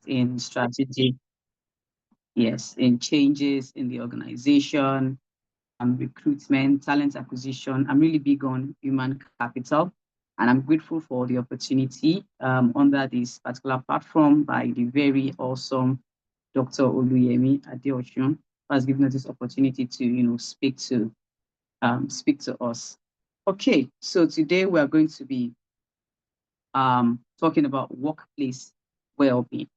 in strategy, yes, in changes in the organization, recruitment, talent acquisition. I'm really big on human capital, and I'm grateful for the opportunity under this particular platform by the very awesome Dr. Oluyemi Adeosun, who has given us this opportunity to, speak to us. Okay, so today we are going to be talking about workplace well-being.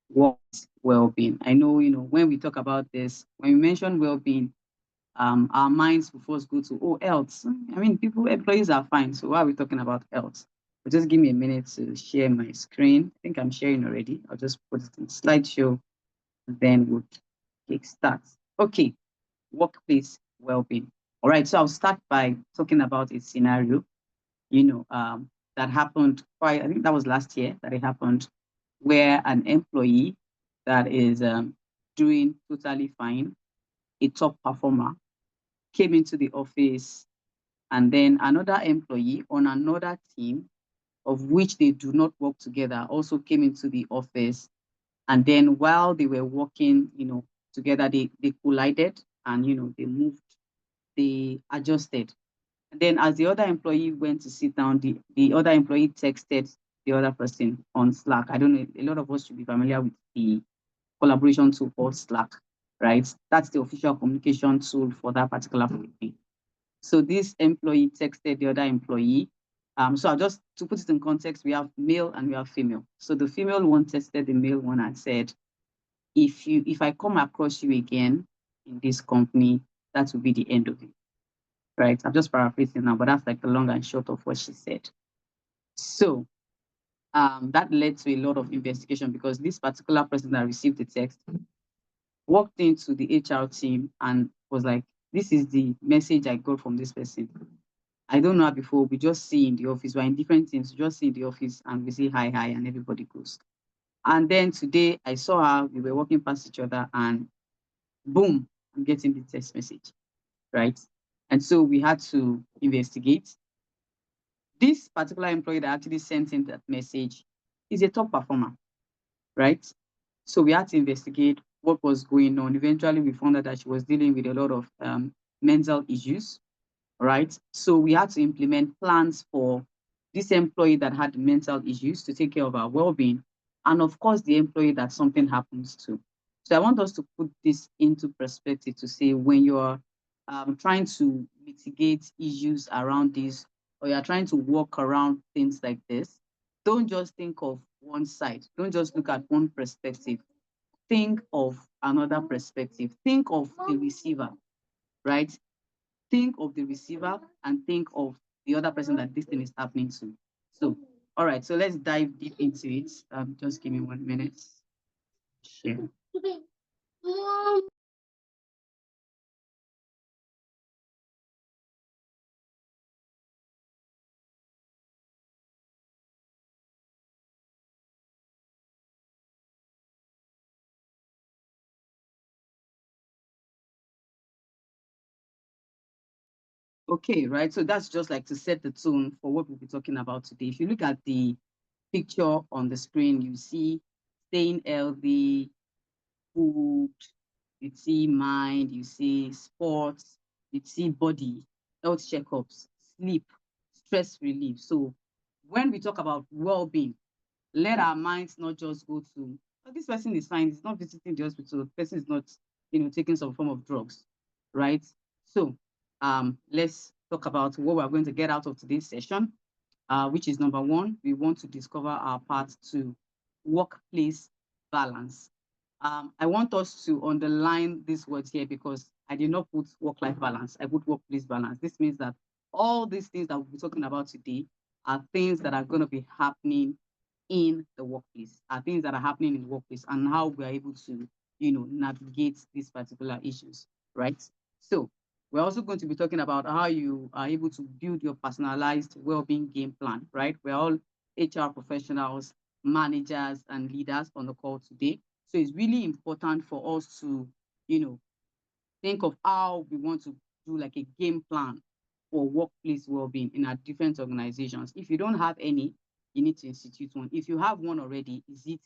What well-being? I know, when we talk about this, when we mention well-being, our minds will first go to, oh, health. I mean, employees are fine. So why are we talking about health? But just give me a minute to share my screen. I think I'm sharing already. I'll just put it in slideshow, then we'll kick start. Okay, workplace well-being. All right, so I'll start by talking about a scenario, that happened I think that was last year that it happened, where an employee that is doing totally fine, a top performer, came into the office, and then another employee on another team, of which they do not work together, also came into the office. And then while they were working, together, they collided, and, they moved, they adjusted. And then as the other employee went to sit down, the other employee texted the other person on Slack. I don't know, a lot of us should be familiar with the collaboration tool called Slack, right? That's the official communication tool for that particular company. So this employee texted the other employee. So just to put it in context, we have male and we have female. So the female one texted the male one and said, if I come across you again in this company, that will be the end of it. Right? I'm just paraphrasing now, but that's like the long and short of what she said. So that led to a lot of investigation, because this particular person that received the text walked into the HR team and was like, this is the message I got from this person. I don't know her before. We just see in the office. We're in different teams. We just see in the office and we say hi, hi, and everybody goes. And then today I saw her. We were walking past each other, and boom, I'm getting the text message, right? And so we had to investigate. This particular employee that actually sent in that message is a top performer, right? So we had to investigate what was going on. Eventually, we found out that she was dealing with a lot of mental issues, right? So we had to implement plans for this employee that had mental issues to take care of our well-being, and of course, the employee that something happens to. So I want us to put this into perspective to say, when you're trying to mitigate issues around this, or you're trying to work around things like this, don't just think of one side. Don't just look at one perspective. Think of another perspective. Think of the receiver, right? Think of the receiver and think of the other person that this thing is happening to. So, all right, so let's dive deep into it. Just give me 1 minute. Share. Okay, right. So that's just like to set the tone for what we'll be talking about today. If you look at the picture on the screen, you see staying healthy, food, you see mind, you see sports, you see body, health checkups, sleep, stress relief. So when we talk about well-being, let our minds not just go to, oh, this person is fine, he's not visiting the hospital, the person is not, taking some form of drugs, right? So let's talk about what we're going to get out of today's session, which is number one, we want to discover our path to workplace balance. I want us to underline these words here, because I did not put work-life balance, I put workplace balance. This means that all these things that we'll be talking about today are things that are going to be happening in the workplace, are things that are happening in the workplace, and how we are able to, navigate these particular issues, right? So we're also going to be talking about how you are able to build your personalized well-being game plan, right? We're all HR professionals, managers, and leaders on the call today. So it's really important for us to, think of how we want to do like a game plan for workplace well-being in our different organizations. If you don't have any, you need to institute one. If you have one already, is it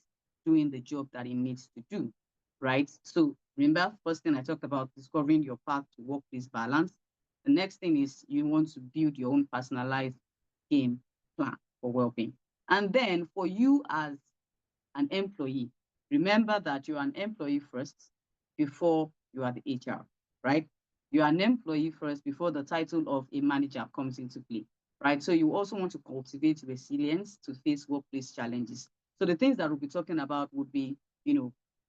doing the job that it needs to do, right? So remember, first thing I talked about discovering your path to workplace balance. The next thing is you want to build your own personalized game plan for well-being. And then for you as an employee, remember that you're an employee first before you are the HR, right? You're an employee first before the title of a manager comes into play, right? So you also want to cultivate resilience to face workplace challenges. So the things that we'll be talking about would be,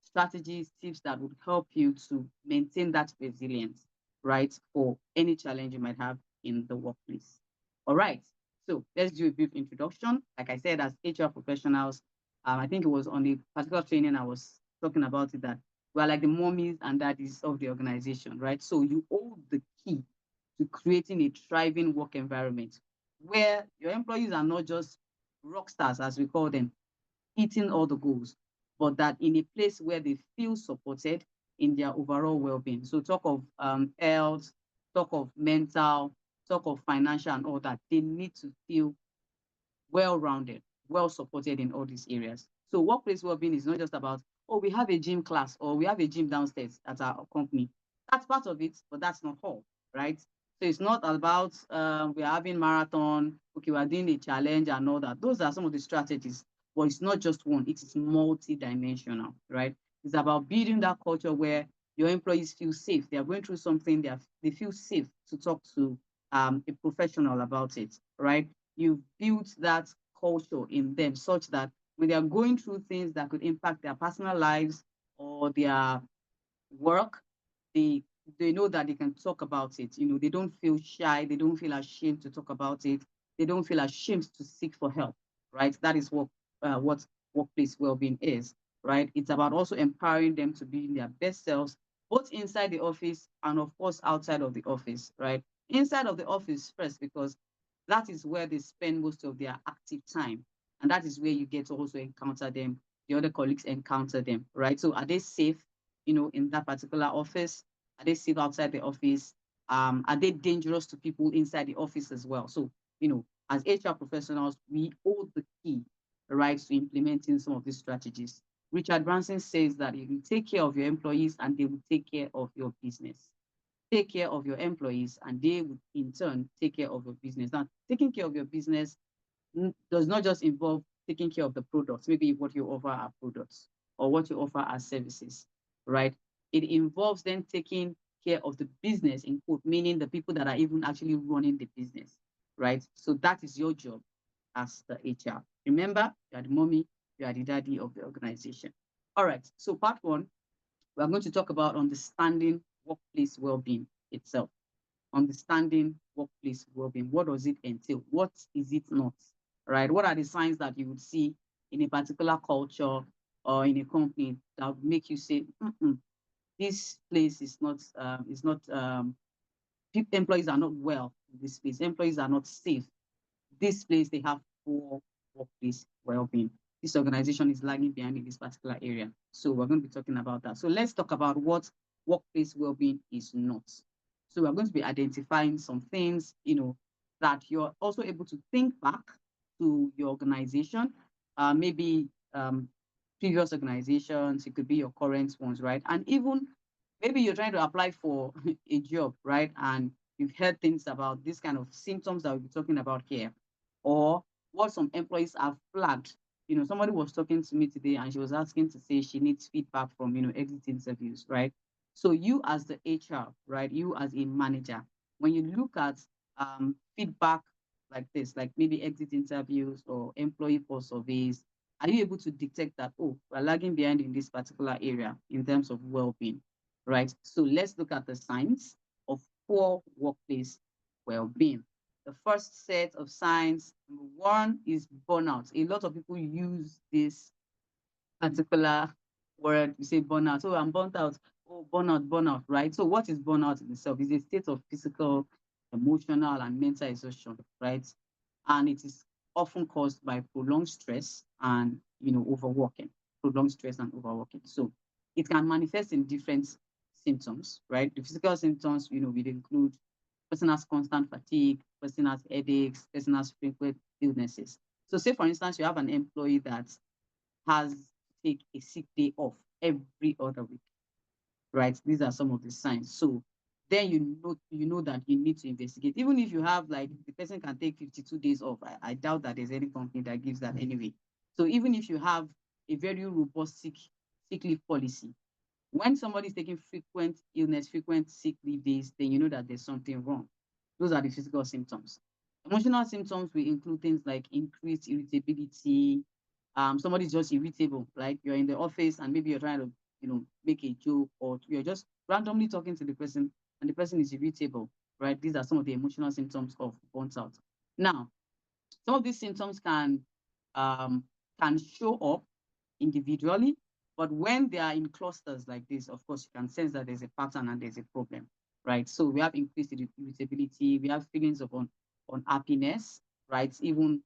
strategies, tips that would help you to maintain that resilience, right, for any challenge you might have in the workplace. All right. So let's do a brief introduction. Like I said, as HR professionals, I think it was on the particular training I was talking about it that we're like the mommies and daddies of the organization, right? So you hold the key to creating a thriving work environment where your employees are not just rock stars, as we call them, hitting all the goals, but that in a place where they feel supported in their overall well-being. So talk of health, talk of mental, talk of financial and all that. They need to feel well-rounded, well-supported in all these areas. So workplace well-being is not just about, oh, we have a gym class or we have a gym downstairs at our company. That's part of it, but that's not all, right? So it's not about we're having marathon, okay, we're doing a challenge and all that. Those are some of the strategies, but it's not just one, it is multi-dimensional, right? It's about building that culture where your employees feel safe. They are going through something, they feel safe to talk to a professional about it, right? You've built that culture in them such that when they are going through things that could impact their personal lives or their work, they they know that they can talk about it. They don't feel shy, they don't feel ashamed to talk about it, they don't feel ashamed to seek for help, right? That is what workplace well-being is, right? It's about also empowering them to be their best selves, both inside the office and of course outside of the office, right? Inside of the office first, because that is where they spend most of their active time. And that is where you get to also encounter them. The other colleagues encounter them, right? So are they safe, in that particular office? Are they safe outside the office? Are they dangerous to people inside the office as well? So, as HR professionals, we hold the key, right, to implementing some of these strategies. Richard Branson says that you take care of your employees and they will take care of your business. Take care of your employees and they would in turn take care of your business. Now, taking care of your business does not just involve taking care of the products, maybe what you offer are products or what you offer are services, right? It involves then taking care of the business, in quote, meaning the people that are even actually running the business, right? So that is your job as the HR. Remember, you are the mommy, you are the daddy of the organization. All right, so part one, we're going to talk about understanding workplace well-being itself. Understanding workplace well-being. What does it entail? What is it not? Right? What are the signs that you would see in a particular culture or in a company that would make you say, this place is not employees are not well in this place. Employees are not safe. This place, they have poor workplace well-being. This organization is lagging behind in this particular area. So we're going to be talking about that. So let's talk about what workplace well-being is not. So we're going to be identifying some things, that you're also able to think back to your organization, maybe previous organizations, it could be your current ones, right? And even maybe you're trying to apply for a job, right? And you've heard things about this kind of symptoms that we'll be talking about here, or what some employees have flagged. Somebody was talking to me today and she was asking to say she needs feedback from, exit interviews, right? So you as the HR, right? You as a manager, when you look at feedback like this, like maybe exit interviews or employee pulse surveys, are you able to detect that, oh, we're lagging behind in this particular area in terms of well-being, right? So let's look at the signs of poor workplace well-being. The first set of signs, number one, is burnout. A lot of people use this particular word. You say burnout. Oh, I'm burnt out. Oh, burnout, burnout, right? So what is burnout in itself? It's a state of physical, emotional, and mental exhaustion, right? And it is often caused by prolonged stress and overworking. Prolonged stress and overworking. So it can manifest in different symptoms, right? The physical symptoms, will include person has constant fatigue, person has headaches, person has frequent illnesses. So say for instance, you have an employee that has take a sick day off every other week, right? These are some of the signs. So then you know that you need to investigate. Even if you have like the person can take 52 days off, I doubt that there's any company that gives that anyway. So even if you have a very robust sick leave policy, when somebody is taking frequent illness, frequent sick leave days, then you know that there's something wrong. Those are the physical symptoms. Emotional symptoms will include things like increased irritability. Somebody's just irritable, like you're in the office and maybe you're trying to, make a joke, or you're just randomly talking to the person and the person is irritable, right? These are some of the emotional symptoms of burnt out. Now, some of these symptoms um, can show up individually, but when they are in clusters like this, of course, you can sense that there's a pattern and there's a problem, right? So we have increased irritability, we have feelings of unhappiness, right? Even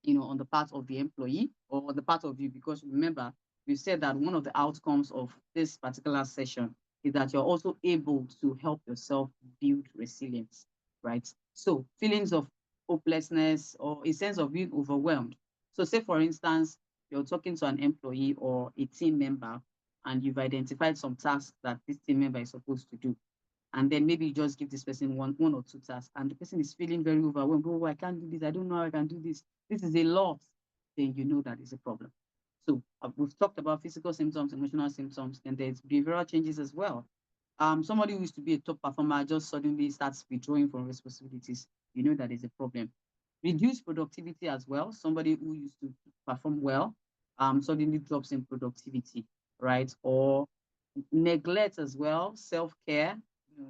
on the part of the employee or on the part of you, because remember, we said that one of the outcomes of this particular session is that you're also able to help yourself build resilience, right? So feelings of hopelessness or a sense of being overwhelmed. So say, for instance, you're talking to an employee or a team member and you've identified some tasks that this team member is supposed to do, and then maybe you just give this person one or two tasks, and the person is feeling very overwhelmed. Oh, I can't do this. I don't know how I can do this. This is a lot. Then you know that is a problem. So we've talked about physical symptoms, emotional symptoms, and there's behavioral changes as well. Somebody who used to be a top performer just suddenly starts withdrawing from responsibilities. You know that is a problem. Reduced productivity as well. Somebody who used to perform well suddenly drops in productivity, right? Or neglect as well, self-care.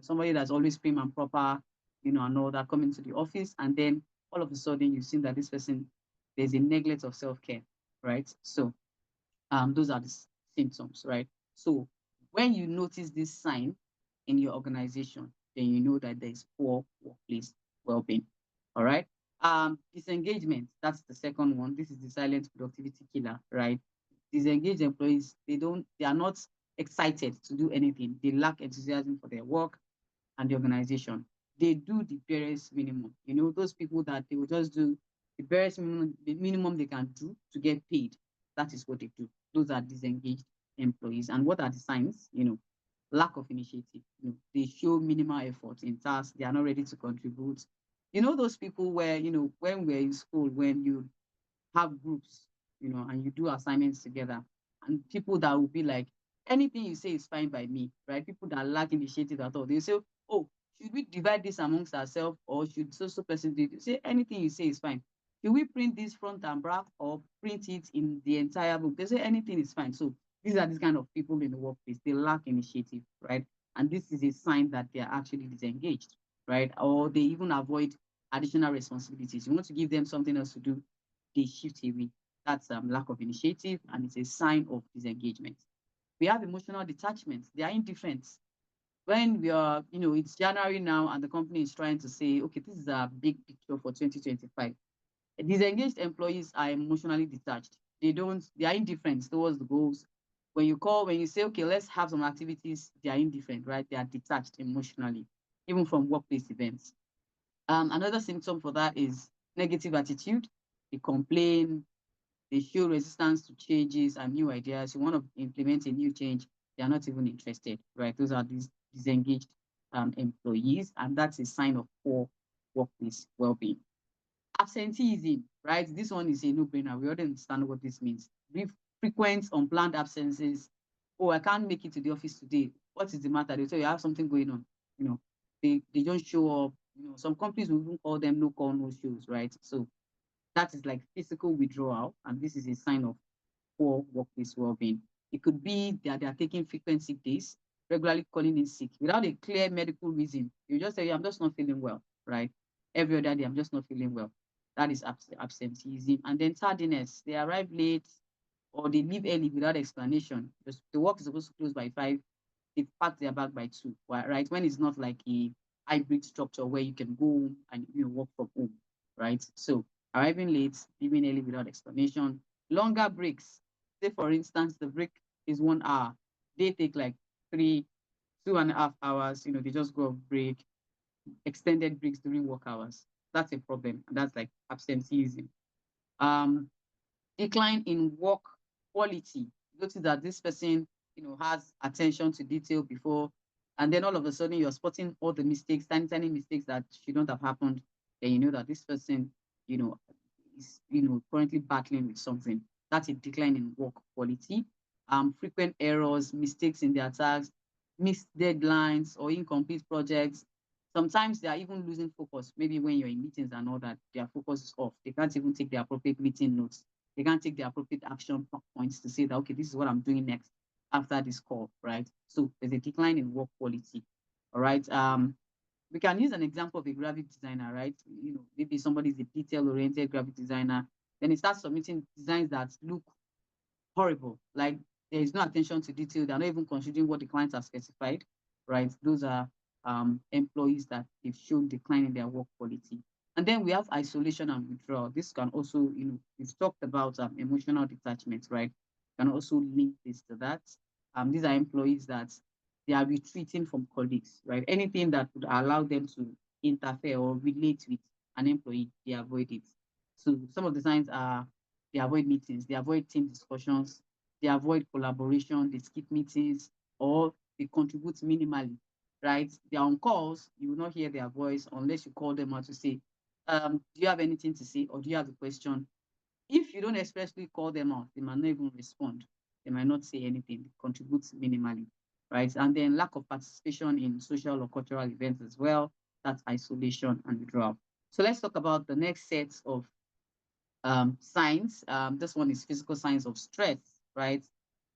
Somebody that's always prim and proper, and all that, coming to the office, and then all of a sudden you've seen that this person, there's a neglect of self-care, right? So those are the symptoms, right? So when you notice this sign in your organization, then you know that there is poor workplace well-being. All right. Disengagement, that's the second one. This is the silent productivity killer, right? Disengaged employees, they are not excited to do anything. They lack enthusiasm for their work and the organization. They do the barest minimum. Those people that they will just do the minimum they can do to get paid. That is what they do. Those are disengaged employees. And what are the signs? Lack of initiative. They show minimal effort in tasks. They are not ready to contribute. Those people where, when we're in school, when you have groups, and you do assignments together. And people that will be like, anything you say is fine by me, right? People that lack initiative at all. They say, oh, should we divide this amongst ourselves, or should so person do it? Say anything you say is fine. Should we print this front and back or print it in the entire book? They say anything is fine. So these are these kind of people in the workplace. They lack initiative, right? And this is a sign that they are actually disengaged, right? Or they even avoid additional responsibilities. You want to give them something else to do, they shift away. That's lack of initiative, and it's a sign of disengagement. We have emotional detachment. They are indifferent. When we are, it's January now, and the company is trying to say, okay, this is a big picture for 2025. Disengaged employees are emotionally detached. They are indifferent towards the goals. When you say, okay, let's have some activities, they are indifferent, right? They are detached emotionally, even from workplace events. Another symptom for that is negative attitude. They complain, they show resistance to changes and new ideas. You want to implement a new change, they are not even interested, right? Those are these disengaged employees, and that's a sign of poor workplace well-being. Absenteeism, right? This one is a no-brainer. We already understand what this means. Frequent unplanned absences. Oh, I can't make it to the office today. What is the matter? They tell you have something going on. You know, they don't show up. Some companies will even call them no call, no shows, right? So that is like physical withdrawal, and this is a sign of poor workplace well-being. It could be that they are taking frequent sick days, regularly calling in sick without a clear medical reason. You just say, I'm just not feeling well, right? Every other day, I'm just not feeling well. That is absenteeism. And then tardiness. They arrive late or they leave early without explanation. Because the work is supposed to close by 5, they pack their bag by 2, right? When it's not like a hybrid structure where you can go home and work from home, right? So arriving late, leaving early without explanation, longer breaks. Say, for instance, the break is 1 hour. They take like 2.5 hours. They just go off break, extended breaks during work hours. That's a problem. And that's like absenteeism. Um, Decline in work quality. notice that this person, has attention to detail before, and then all of a sudden you're spotting all the mistakes, tiny, tiny mistakes that shouldn't have happened, then you know that this person, you know, is, currently battling with something. That's a decline in work quality. Frequent errors, mistakes in their tasks, missed deadlines or incomplete projects. Sometimes they are even losing focus. Maybe when you're in meetings and all that, their focus is off. They can't even take the appropriate meeting notes. They can't take the appropriate action points to say that, okay, this is what I'm doing next after this call, right? So there's a decline in work quality. All right. We can use an example of a graphic designer, right? Maybe somebody is a detail-oriented graphic designer. Then he starts submitting designs that look horrible. Like there is no attention to detail. They're not even considering what the clients have specified, right? Those are employees that they've shown decline in their work quality. And then we have isolation and withdrawal. This can also, we've talked about emotional detachment, right? Can also link this to that. These are employees that they are retreating from colleagues, right? Anything that would allow them to interfere or relate with an employee, they avoid it. So some of the signs are they avoid meetings, they avoid team discussions, they avoid collaboration, they skip meetings, or they contribute minimally, right? They're on calls, you will not hear their voice unless you call them out to say, do you have anything to say or do you have a question? If you don't expressly call them out, they might not even respond. They might not say anything, they contribute minimally, right? And then lack of participation in social or cultural events as well. That's isolation and withdrawal. So let's talk about the next set of signs. This one is physical signs of stress, right?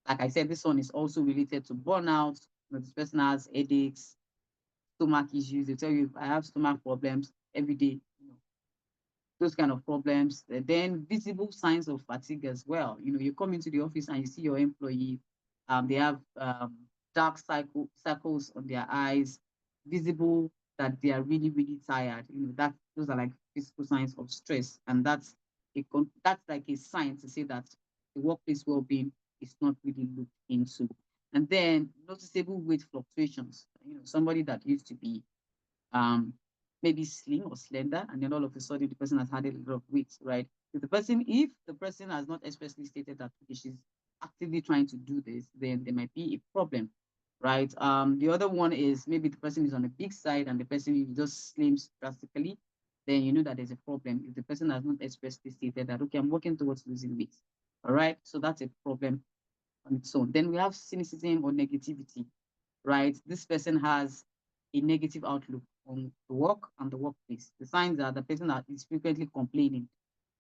Like I said, this one is also related to burnout. This person has headaches, stomach issues. They tell you, I have stomach problems every day. Those kind of problems. Then visible signs of fatigue as well. You come into the office and you see your employee, they have dark circles on their eyes, visible that they are really, really tired. That those are like physical signs of stress, and that's like a sign to say that the workplace well-being is not really looked into. And then noticeable weight fluctuations. Somebody that used to be um, maybe slim or slender, and then all of a sudden the person has had a lot of weight, right? If the person has not expressly stated that okay, she's actively trying to do this, then there might be a problem, right? The other one is maybe the person is on the big side and the person just slims drastically, then you know that there's a problem. If the person has not expressly stated that okay, I'm working towards losing weight, all right, so that's a problem on its own. Then we have cynicism or negativity, right? This person has a negative outlook on the work and the workplace. The signs are the person that is frequently complaining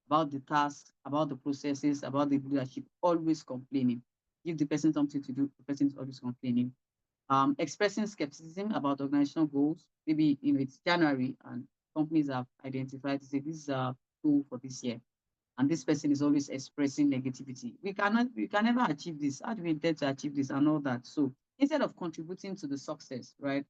about the tasks, about the processes, about the leadership, always complaining. Give the person something to do, the person is always complaining. Expressing skepticism about organizational goals. Maybe it's January and companies have identified to say this is a goal for this year, and this person is always expressing negativity. We can never achieve this. How do we intend to achieve this and all that? So instead of contributing to the success, right?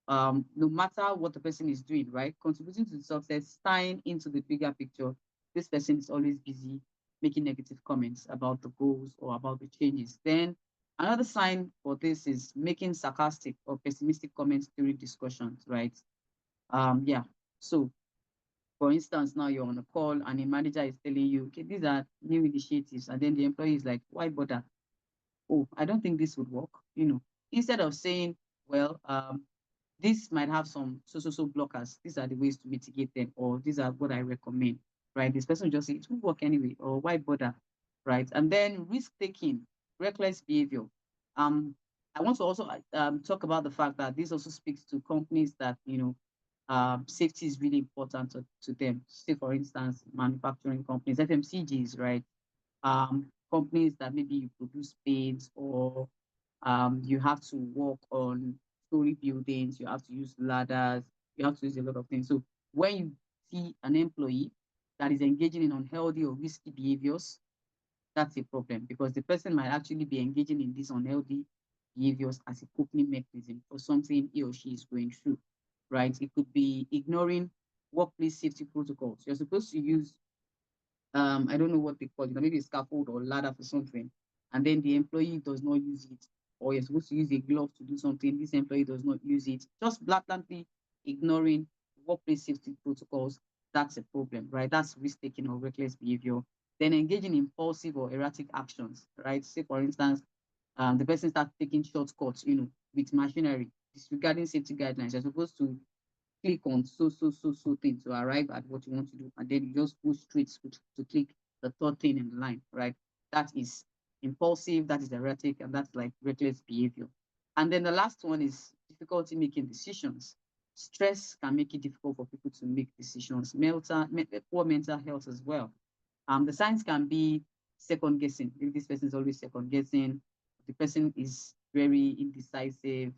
No matter what the person is doing, right? Contributing to the success, tying into the bigger picture, this person is always busy making negative comments about the goals or about the changes. Then another sign for this is making sarcastic or pessimistic comments during discussions, right? Yeah. So for instance, now you're on a call and a manager is telling you, okay, these are new initiatives, and then the employee is like, why bother? Oh, I don't think this would work. Instead of saying, well, this might have some so blockers. These are the ways to mitigate them, or these are what I recommend, right? This person will just say it won't work anyway, or why bother, right? And then risk taking, reckless behavior. I want to also talk about the fact that this also speaks to companies that safety is really important to them. Say, for instance, manufacturing companies, FMCGs, right? Companies that maybe you produce paints or you have to work on story buildings, you have to use ladders, you have to use a lot of things. So when you see an employee that is engaging in unhealthy or risky behaviors, that's a problem because the person might actually be engaging in these unhealthy behaviors as a coping mechanism for something he or she is going through, right? It could be ignoring workplace safety protocols. You're supposed to use I don't know what they call it, maybe a scaffold or ladder for something, and then the employee does not use it, or you're supposed to use a glove to do something, this employee does not use it, just blatantly ignoring workplace safety protocols, that's a problem, right? That's risk taking or reckless behavior. Then engaging in impulsive or erratic actions, right? Say, for instance, the person starts taking shortcuts, with machinery, disregarding safety guidelines. You're supposed to click on so thing to arrive at what you want to do, and then you just go straight to click the third thing in the line, right? That is impulsive, that is erratic, and that's like reckless behavior. And then the last one is difficulty making decisions. Stress can make it difficult for people to make decisions. Poor mental health as well. The signs can be second guessing. If this person is always second guessing, the person is very indecisive,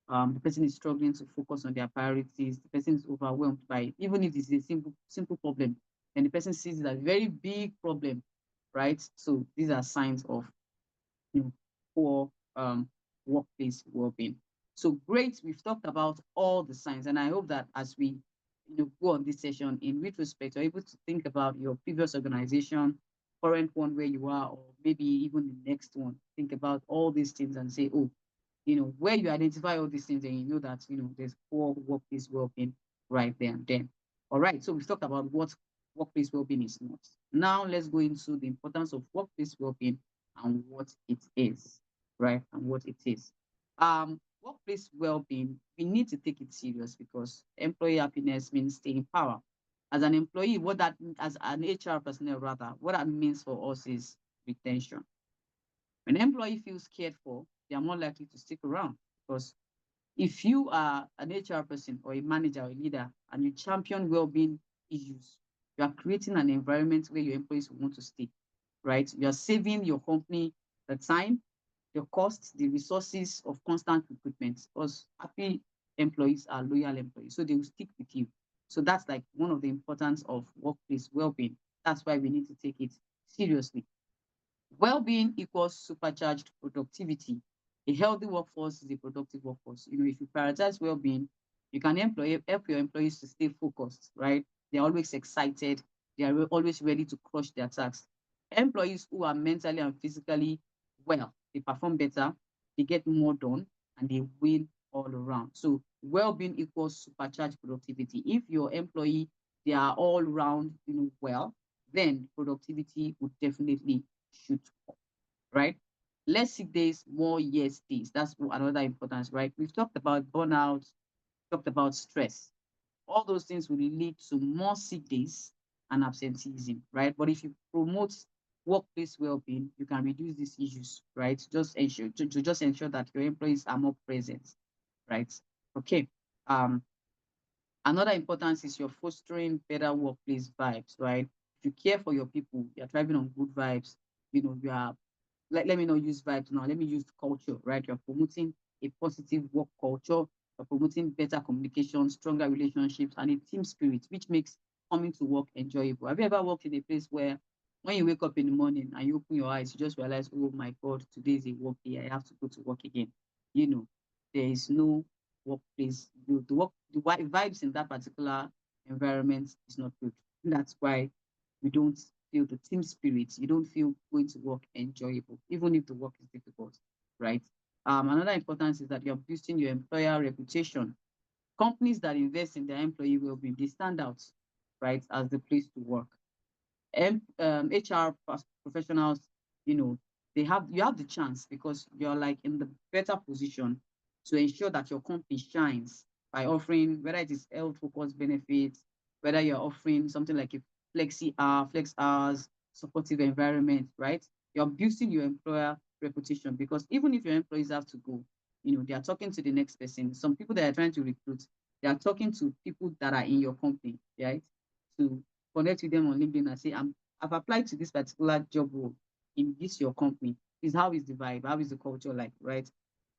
the person is struggling to focus on their priorities, the person is overwhelmed by, even if it's a simple problem, then the person sees it as a very big problem, right? So these are signs of, poor workplace well-being. So great, we've talked about all the signs, and I hope that as we go on this session, in retrospect, you're able to think about your previous organization, current one where you are, or maybe even the next one. Think about all these things and say, oh, where you identify all these things, and you know that, there's poor workplace well-being right there and then. All right, so we've talked about what workplace well-being is not. Now let's go into the importance of workplace well-being and what it is, right? And what it is. Workplace well-being, we need to take it serious because employee happiness means staying in power. As an employee, as an HR personnel rather, what that means for us is retention. When an employee feels cared for, they are more likely to stick around because if you are an HR person or a manager or a leader and you champion well-being issues, you are creating an environment where your employees will want to stay, right? You are saving your company the time, the costs, the resources of constant recruitment because happy employees are loyal employees, so they will stick with you. So that's like one of the importance of workplace well-being. That's why we need to take it seriously. Well-being equals supercharged productivity. A healthy workforce is a productive workforce. If you prioritize well-being, you can help your employees to stay focused, right? They're always excited. They are always ready to crush their tasks. Employees who are mentally and physically well, they perform better, they get more done, and they win all around. So well-being equals supercharged productivity. If your employee, they are all round, well, then productivity would definitely shoot up, right? Less sick days, more yes days. That's another importance, right? We've talked about burnout, talked about stress. All those things will lead to more sick days and absenteeism, right? But if you promote workplace well-being, you can reduce these issues, right? Just ensure that your employees are more present, right? Okay. Um, Another importance is you're fostering better workplace vibes, right? If you care for your people, you're thriving on good vibes, you are, let me not use vibes now, let me use culture, right? You're promoting a positive work culture, you're promoting better communication, stronger relationships, and a team spirit, which makes coming to work enjoyable. Have you ever worked in a place where when you wake up in the morning and you open your eyes, you just realize, oh my God, today is a work day, I have to go to work again. You know, there is no workplace. The vibes in that particular environment is not good. That's why we don't feel the team spirit. You don't feel going to work enjoyable, even if the work is difficult, right? Another importance is that you're boosting your employer reputation. Companies that invest in their employee well-being, they stand out, right, as the place to work. HR professionals, you have the chance because you're like in the better position to ensure that your company shines by offering, whether it is health focused benefits, whether you're offering something like a flex hours, supportive environment, right? You're boosting your employer reputation because even if your employees have to go, they are talking to the next person. Some people that are trying to recruit, they are talking to people that are in your company, right? To connect with them on LinkedIn and say, I've applied to this particular job role in this your company. Is how is the vibe? How is the culture like, right?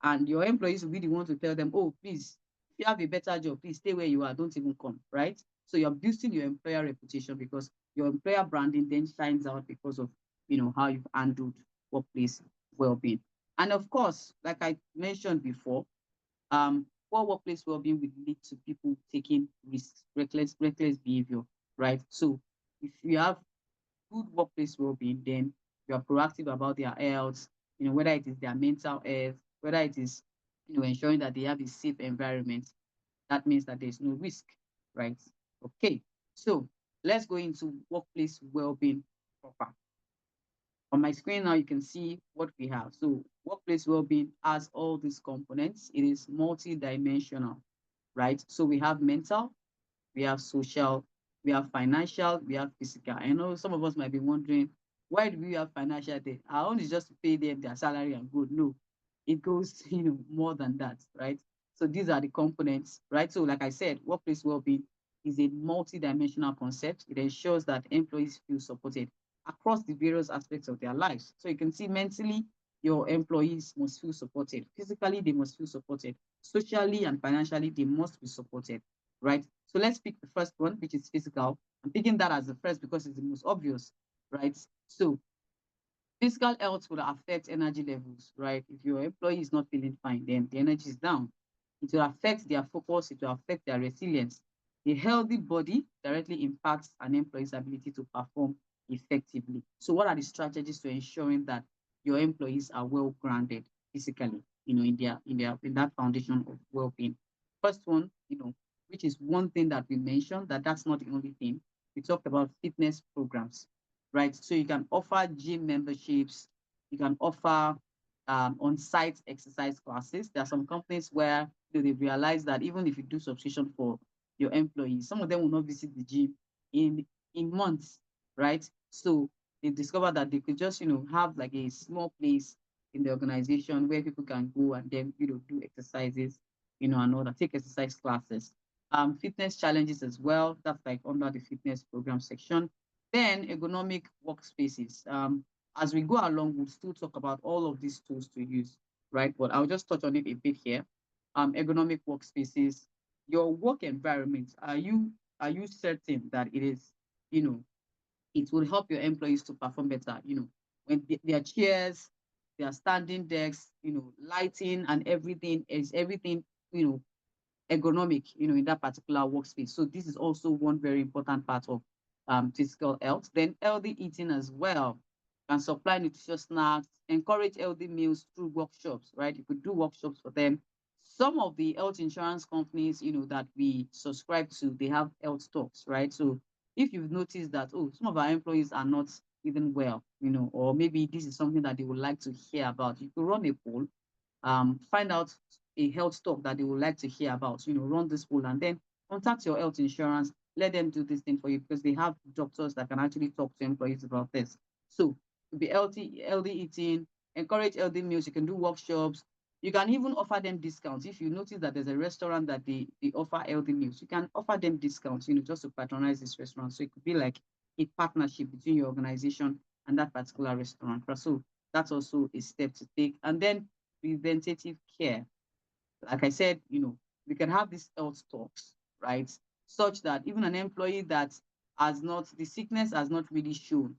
And your employees will be the one to tell them, oh, please, if you have a better job, please stay where you are. Don't even come, right? So you're boosting your employer reputation because your employer branding then shines out because of how you've handled workplace well-being. And of course, like I mentioned before, poor workplace well-being will lead to people taking risks, reckless behavior, right? So if you have good workplace well-being, then you are proactive about their health, whether it is their mental health, whether it is, ensuring that they have a safe environment, that means that there's no risk, right? Okay, so let's go into workplace well-being offer. On my screen now, you can see what we have. So workplace well-being has all these components. It is multi-dimensional, right? So we have mental, we have social, we have financial, we have physical. I know some of us might be wondering, why do we have financial debt? Our own is just to pay them their salary and good. No, it goes, more than that, right? So these are the components, right? So like I said, workplace well-being is a multi-dimensional concept. It ensures that employees feel supported across the various aspects of their lives. So you can see mentally, your employees must feel supported. Physically, they must feel supported. Socially and financially, they must be supported, right? So let's pick the first one, which is physical. I'm picking that as the first because it's the most obvious, right? So physical health will affect energy levels, right? If your employee is not feeling fine, then the energy is down. It will affect their focus, it will affect their resilience. A healthy body directly impacts an employee's ability to perform effectively. So, what are the strategies to ensuring that your employees are well grounded physically, in that foundation of well-being? First one, which is one thing that we mentioned, that's not the only thing. We talked about fitness programs, right? So you can offer gym memberships, you can offer on-site exercise classes. There are some companies where they realize that even if you do subscription for your employees, some of them will not visit the gym in months, right? So they discovered that they could just have like a small place in the organization where people can go and then do exercises, and all that, take exercise classes. Fitness challenges as well. That's like under the fitness program section. Then ergonomic workspaces. As we go along, we'll still talk about all of these tools to use, right? But I'll just touch on it a bit here. Ergonomic workspaces. Your work environment. Are you certain that it is, you know, it will help your employees to perform better? When their chairs, their standing desks, lighting and everything is everything, you know, ergonomic, in that particular workspace. So this is also one very important part of physical health. Then healthy eating as well. Can supply nutritious snacks, encourage healthy meals through workshops, right? You could do workshops for them. Some of the health insurance companies, that we subscribe to, they have health talks, right? So if you've noticed that, oh, some of our employees are not even well, or maybe this is something that they would like to hear about, you could run a poll, find out a health talk that they would like to hear about, run this poll and then contact your health insurance, let them do this thing for you because they have doctors that can actually talk to employees about this. So to be healthy eating, encourage healthy meals, you can do workshops. You can even offer them discounts. If you notice that there's a restaurant that they offer healthy meals, you can offer them discounts, just to patronize this restaurant. So it could be like a partnership between your organization and that particular restaurant. So that's also a step to take. And then preventative care. Like I said, we can have these health talks, right? Such that even an employee that the sickness has not really shown,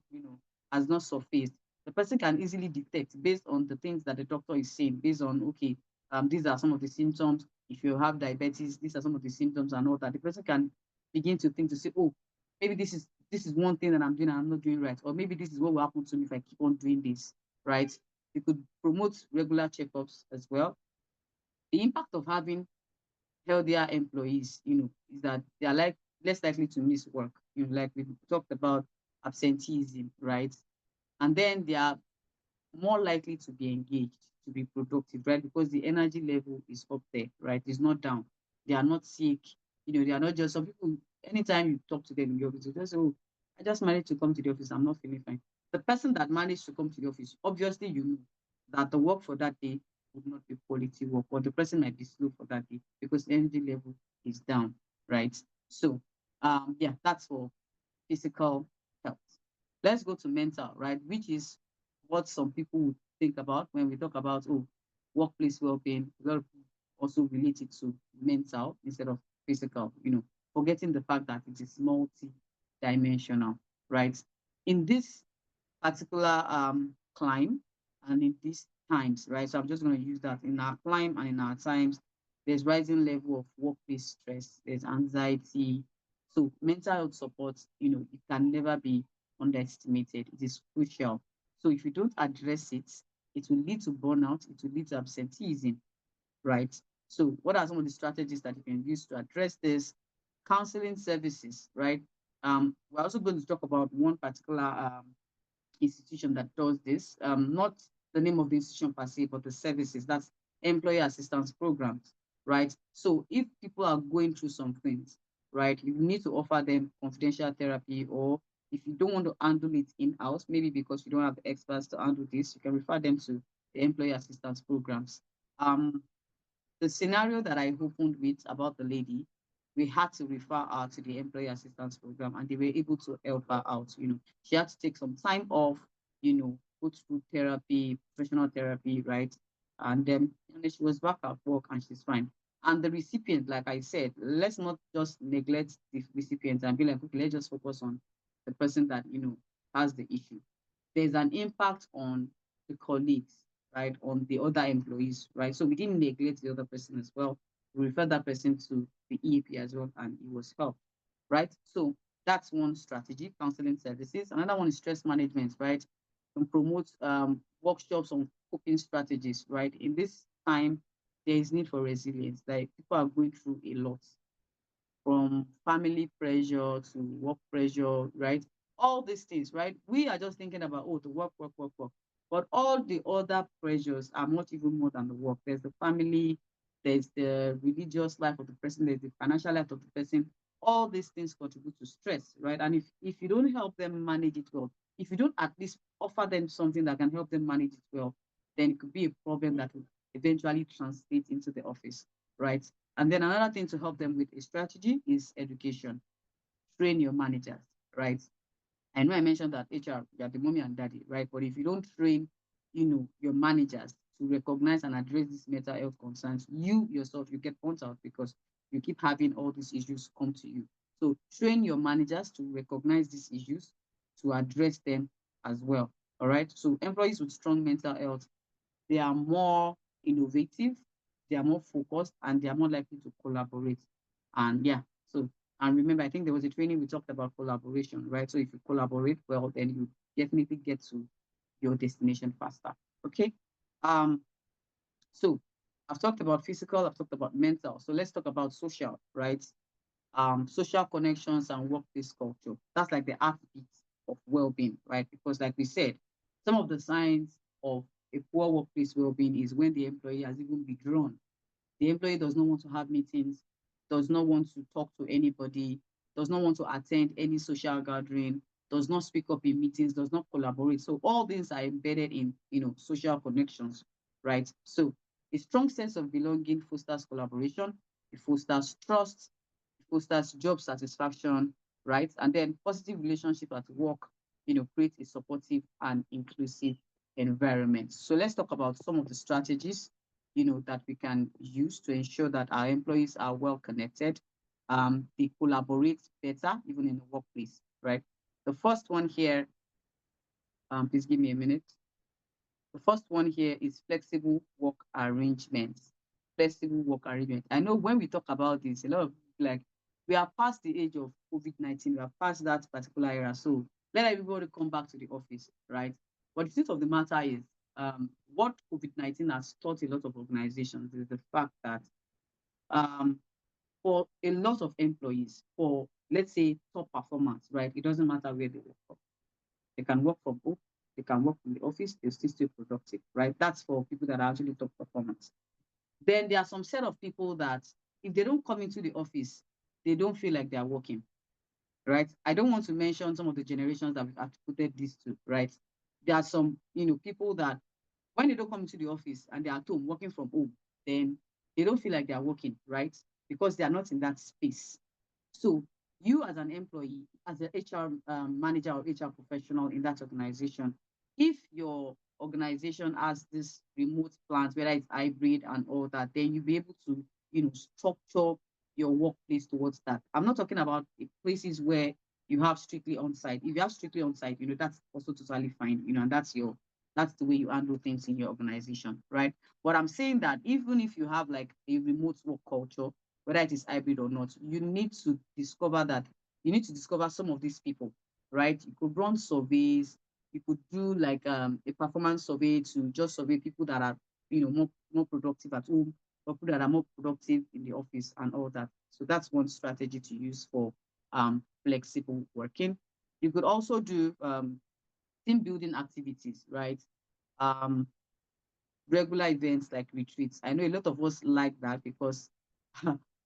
has not surfaced, the person can easily detect based on the things that the doctor is saying, based on, okay, these are some of the symptoms. If you have diabetes, these are some of the symptoms and all that. The person can begin to think to say, oh, maybe this is one thing that I'm doing and I'm not doing right. Or maybe this is what will happen to me if I keep on doing this, right? You could promote regular checkups as well. The impact of having healthier employees, is that they are less likely to miss work. Like we talked about absenteeism, right? And then they are more likely to be engaged, to be productive, right? Because the energy level is up there, right? It's not down. They are not sick. They are not just some people. Anytime you talk to them in the office, they just say, "Oh, I just managed to come to the office. I'm not feeling fine." The person that managed to come to the office, obviously, that the work for that day would not be quality work, or the person might be slow for that day because the energy level is down, right? So, yeah, that's for physical health. Let's go to mental, right? Which is what some people would think about when we talk about, oh, workplace well-being. A lot of people also relate it to mental instead of physical, forgetting the fact that it is multi-dimensional, right? In this particular climb and in these times, right? So I'm just going to use that in our climb and in our times. There's rising level of workplace stress. There's anxiety. So mental health support, it can never be underestimated. It is crucial. So if you don't address it, it will lead to burnout. It will lead to absenteeism, right? So what are some of the strategies that you can use to address this? Counseling services, right? We're also going to talk about one particular institution that does this. Not the name of the institution per se, but the services. That's employee assistance programs, right? So if people are going through some things, right, you need to offer them confidential therapy, or if you don't want to handle it in-house, maybe because you don't have the experts to handle this, you can refer them to the employee assistance programs. Um, the scenario that I opened with about the lady, we had to refer her to the employee assistance program, and they were able to help her out. She had to take some time off, go through therapy, professional therapy, right? And then she was back at work and she's fine. And the recipient, like I said, let's not just neglect the recipient and be like, okay, let's just focus on the person that, has the issue. There's an impact on the colleagues, right, on the other employees, right? So we didn't neglect the other person as well. We referred that person to the EAP as well, and it was helped, right? So that's one strategy, counseling services. Another one is stress management, right? And promote workshops on coping strategies, right? In this time, there is need for resilience. Like people are going through a lot, from family pressure to work pressure, right? All these things, right? We are just thinking about, oh, the work, work, work, work. But all the other pressures are much even more than the work. There's the family, there's the religious life of the person, there's the financial life of the person. All these things contribute to stress, right? And if you don't help them manage it well, if you don't at least offer them something that can help them manage it well, then it could be a problem that will eventually translate into the office, right? And then another thing to help them with a strategy is education. Train your managers, right? I know I mentioned that HR, you are the mommy and daddy, right? But if you don't train, your managers to recognize and address these mental health concerns, you yourself, you get burnt out because you keep having all these issues come to you. So train your managers to recognize these issues, to address them as well. All right. So employees with strong mental health, they are more innovative, they are more focused, and they are more likely to collaborate. And yeah, so, and remember, I think there was a training we talked about collaboration, right? So if you collaborate well, then you definitely get to your destination faster. Okay. Um, so I've talked about physical, I've talked about mental. So let's talk about social, right? Social connections and workplace culture. That's like the heartbeat of well-being, right? Because like we said, some of the signs of a poor workplace well-being is when the employee has even withdrawn. The employee does not want to have meetings, does not want to talk to anybody, does not want to attend any social gathering, does not speak up in meetings, does not collaborate. So all these are embedded in, social connections, right? So a strong sense of belonging fosters collaboration, it fosters trust, it fosters job satisfaction, right? And then positive relationship at work, create a supportive and inclusive environment. So let's talk about some of the strategies that we can use to ensure that our employees are well connected. They collaborate better, even in the workplace, right? The first one here, please give me a minute. The first one here is flexible work arrangements. Flexible work arrangement. I know when we talk about this, a lot of people like, we are past the age of COVID-19, we are past that particular era. So let everybody come back to the office, right? But the truth of the matter is, what COVID-19 has taught a lot of organizations is the fact that um, for a lot of employees, for let's say top performance, right? It doesn't matter where they work from. They can work from home, they can work from the office, they're still productive, right? That's for people that are actually top performance. Then there are some set of people that if they don't come into the office, they don't feel like they are working, right? I don't want to mention some of the generations that we've attributed this to, right? There are some, people that when they don't come into the office and they're at home working from home, then they don't feel like they're working, right? Because they are not in that space. So you as an employee, as an HR manager or HR professional in that organization, if your organization has this remote plans, whether it's hybrid and all that, then you'll be able to, structure your workplace towards that. I'm not talking about places where you have strictly on site. If you have strictly on site, that's also totally fine, and that's the way you handle things in your organization, right? But I'm saying that even if you have like a remote work culture, whether it is hybrid or not, you need to discover some of these people, right? You could run surveys, you could do like a performance survey to just survey people that are, more productive at home, or people that are more productive in the office and all that. So that's one strategy to use for flexible working. You could also do Team building activities, right? Um, Regular events like retreats. I know a lot of us like that because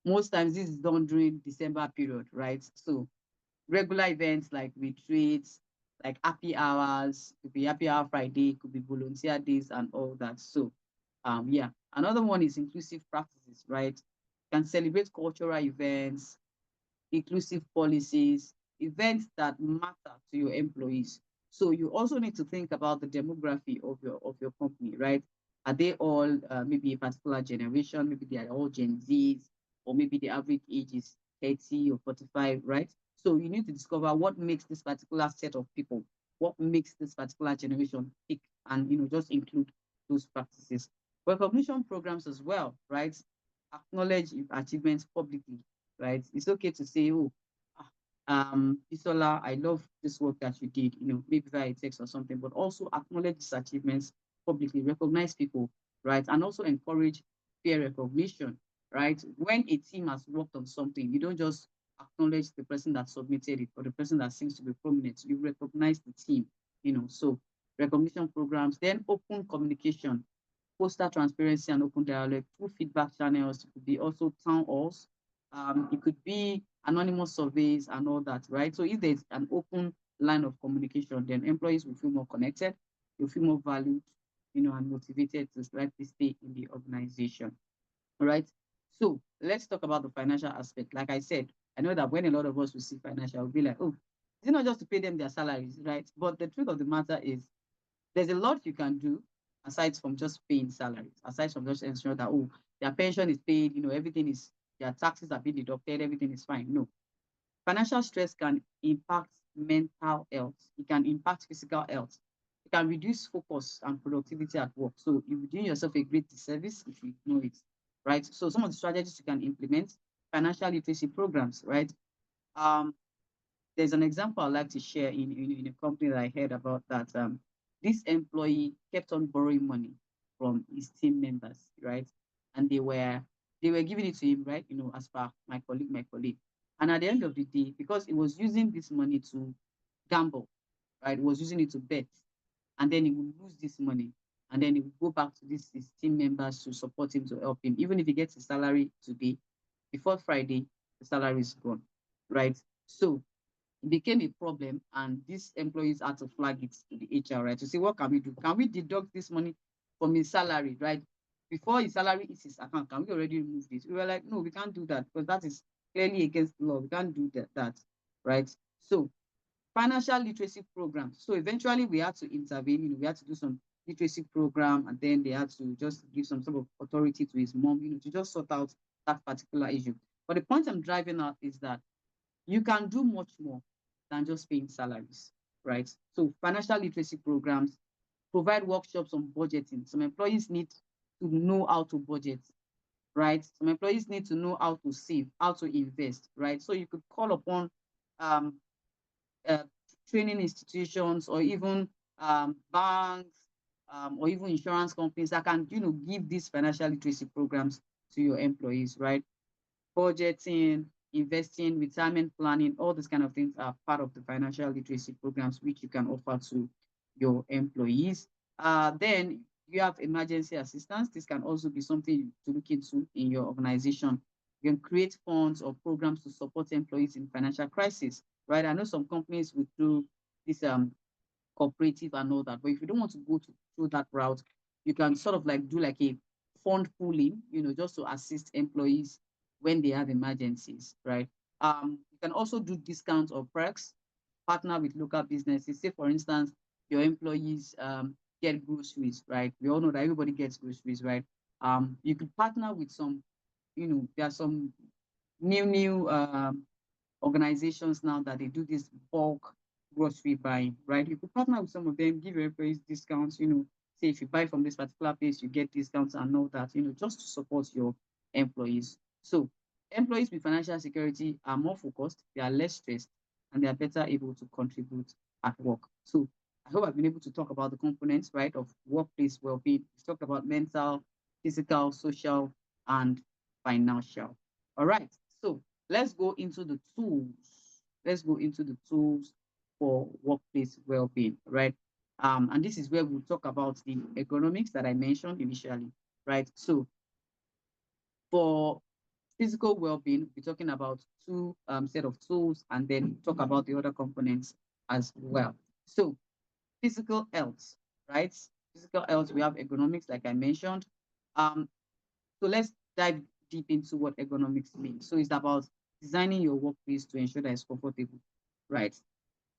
most times this is done during December period, right? So regular events like retreats, like happy hours, could be happy hour Friday, could be volunteer days and all that. So yeah. Another one is inclusive practices, right? You can celebrate cultural events, inclusive policies, events that matter to your employees. So you also need to think about the demography of your company, right? Are they all maybe a particular generation? Maybe they are all Gen Zs, or maybe the average age is 30 or 45, right? So you need to discover what makes this particular set of people, what makes this particular generation tick, and just include those practices. Recognition programs as well, right? Acknowledge achievements publicly, right? It's okay to say, oh, ah, Isola, I love this work that you did, maybe via text or something, but also acknowledge these achievements publicly, recognize people, right? And also encourage peer recognition, right? When a team has worked on something, you don't just acknowledge the person that submitted it or the person that seems to be prominent. You recognize the team, so recognition programs, then open communication, foster transparency and open dialogue through feedback channels. It could be also town halls. It could be anonymous surveys and all that, right? So if there's an open line of communication, then employees will feel more connected, they'll feel more valued, and motivated to slightly stay in the organization. All right. So let's talk about the financial aspect. Like I said, I know that when a lot of us will see financial, we'll be like, oh, it's not just to pay them their salaries, right? But the truth of the matter is there's a lot you can do aside from just paying salaries, aside from just ensuring that, oh, their pension is paid, everything is, their taxes are being deducted, everything is fine. No. Financial stress can impact mental health. It can impact physical health. It can reduce focus and productivity at work. So you're doing yourself a great disservice if you know it, right? So some of the strategies you can implement, financial literacy programs, right? Um, there's an example I'd like to share in a company that I heard about that this employee kept on borrowing money from his team members, right? And they were giving it to him, right? As per my colleague. And at the end of the day, because he was using this money to gamble, right? He was using it to bet, and then he would lose this money. And then he would go back to his team members to support him, to help him. Even if he gets his salary today, before Friday, the salary is gone, right? So it became a problem, and these employees had to flag it to the HR, right? To say, what can we do? Can we deduct this money from his salary, right? Before his salary is his account, can we already remove this? We were like, no, we can't do that because that is clearly against the law. We can't do that, right? So financial literacy programs. So eventually we had to intervene, we had to do some literacy program, and then they had to just give some sort of authority to his mom, to just sort out that particular issue. But the point I'm driving at is that you can do much more than just paying salaries, right? So financial literacy programs, provide workshops on budgeting. Some employees need to know how to budget, right? Some employees need to know how to save, how to invest, right? So you could call upon um, uh, training institutions or even banks or even insurance companies that can, give these financial literacy programs to your employees, right? Budgeting, investing, retirement planning, all these kind of things are part of the financial literacy programs which you can offer to your employees. Then you have emergency assistance. This can also be something to look into in your organization. You can create funds or programs to support employees in financial crisis, right? I know some companies would do this cooperative and all that. But if you don't want to go through that route, you can sort of like do like a fund pooling, just to assist employees when they have emergencies, right? You can also do discounts or perks, partner with local businesses. Say, for instance, your employees get groceries, right? We all know that everybody gets groceries, right? You could partner with some, there are some new organizations now that they do this bulk grocery buying, right? You could partner with some of them, give your employees discounts, say if you buy from this particular place, you get discounts and all that, just to support your employees. So employees with financial security are more focused, they are less stressed, and they are better able to contribute at work. So I hope I've been able to talk about the components, right, of workplace well-being. We've talked about mental, physical, social, and financial. All right. So let's go into the tools. Let's go into the tools for workplace well-being, right? And this is where we'll talk about the ergonomics that I mentioned initially, right? So for physical well-being, we're talking about two set of tools, and then talk about the other components as well. So physical health, right? Physical health, we have ergonomics, like I mentioned. Um, so let's dive deep into what ergonomics means. So it's about designing your workplace to ensure that it's comfortable, right?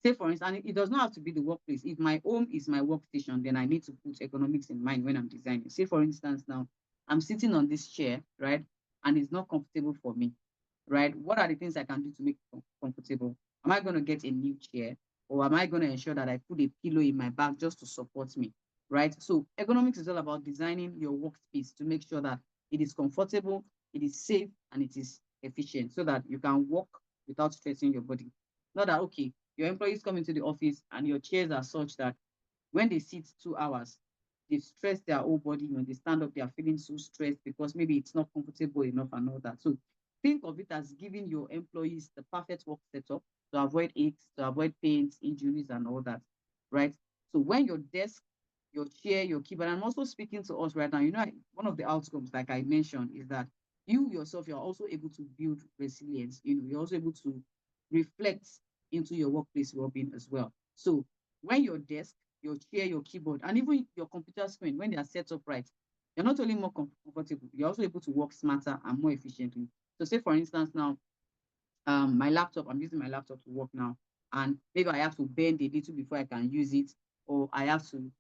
Say for instance, and it does not have to be the workplace. If my home is my workstation, then I need to put economics in mind when I'm designing. Say for instance, now I'm sitting on this chair, right? And it's not comfortable for me, right? What are the things I can do to make it comfortable? Am I going to get a new chair, or am I going to ensure that I put a pillow in my back just to support me, right? So ergonomics is all about designing your workspace to make sure that it is comfortable, it is safe, and it is efficient, so that you can work without stressing your body. Not that, okay, your employees come into the office and your chairs are such that when they sit 2 hours, they stress their whole body. When they stand up, they are feeling so stressed because maybe it's not comfortable enough and all that. So think of it as giving your employees the perfect work setup to avoid aches, to avoid pains, injuries, and all that, right? So when your desk, your chair, your keyboard, I'm also speaking to us right now. One of the outcomes, like I mentioned, is that you yourself, you're also able to build resilience. You're also able to reflect into your workplace well-being as well. So when your desk, your chair, your keyboard, and even your computer screen, when they are set up right, you're not only more comfortable, you're also able to work smarter and more efficiently. So say for instance now, my laptop, I'm using my laptop to work now, and maybe I have to bend a little before I can use it, or I have to,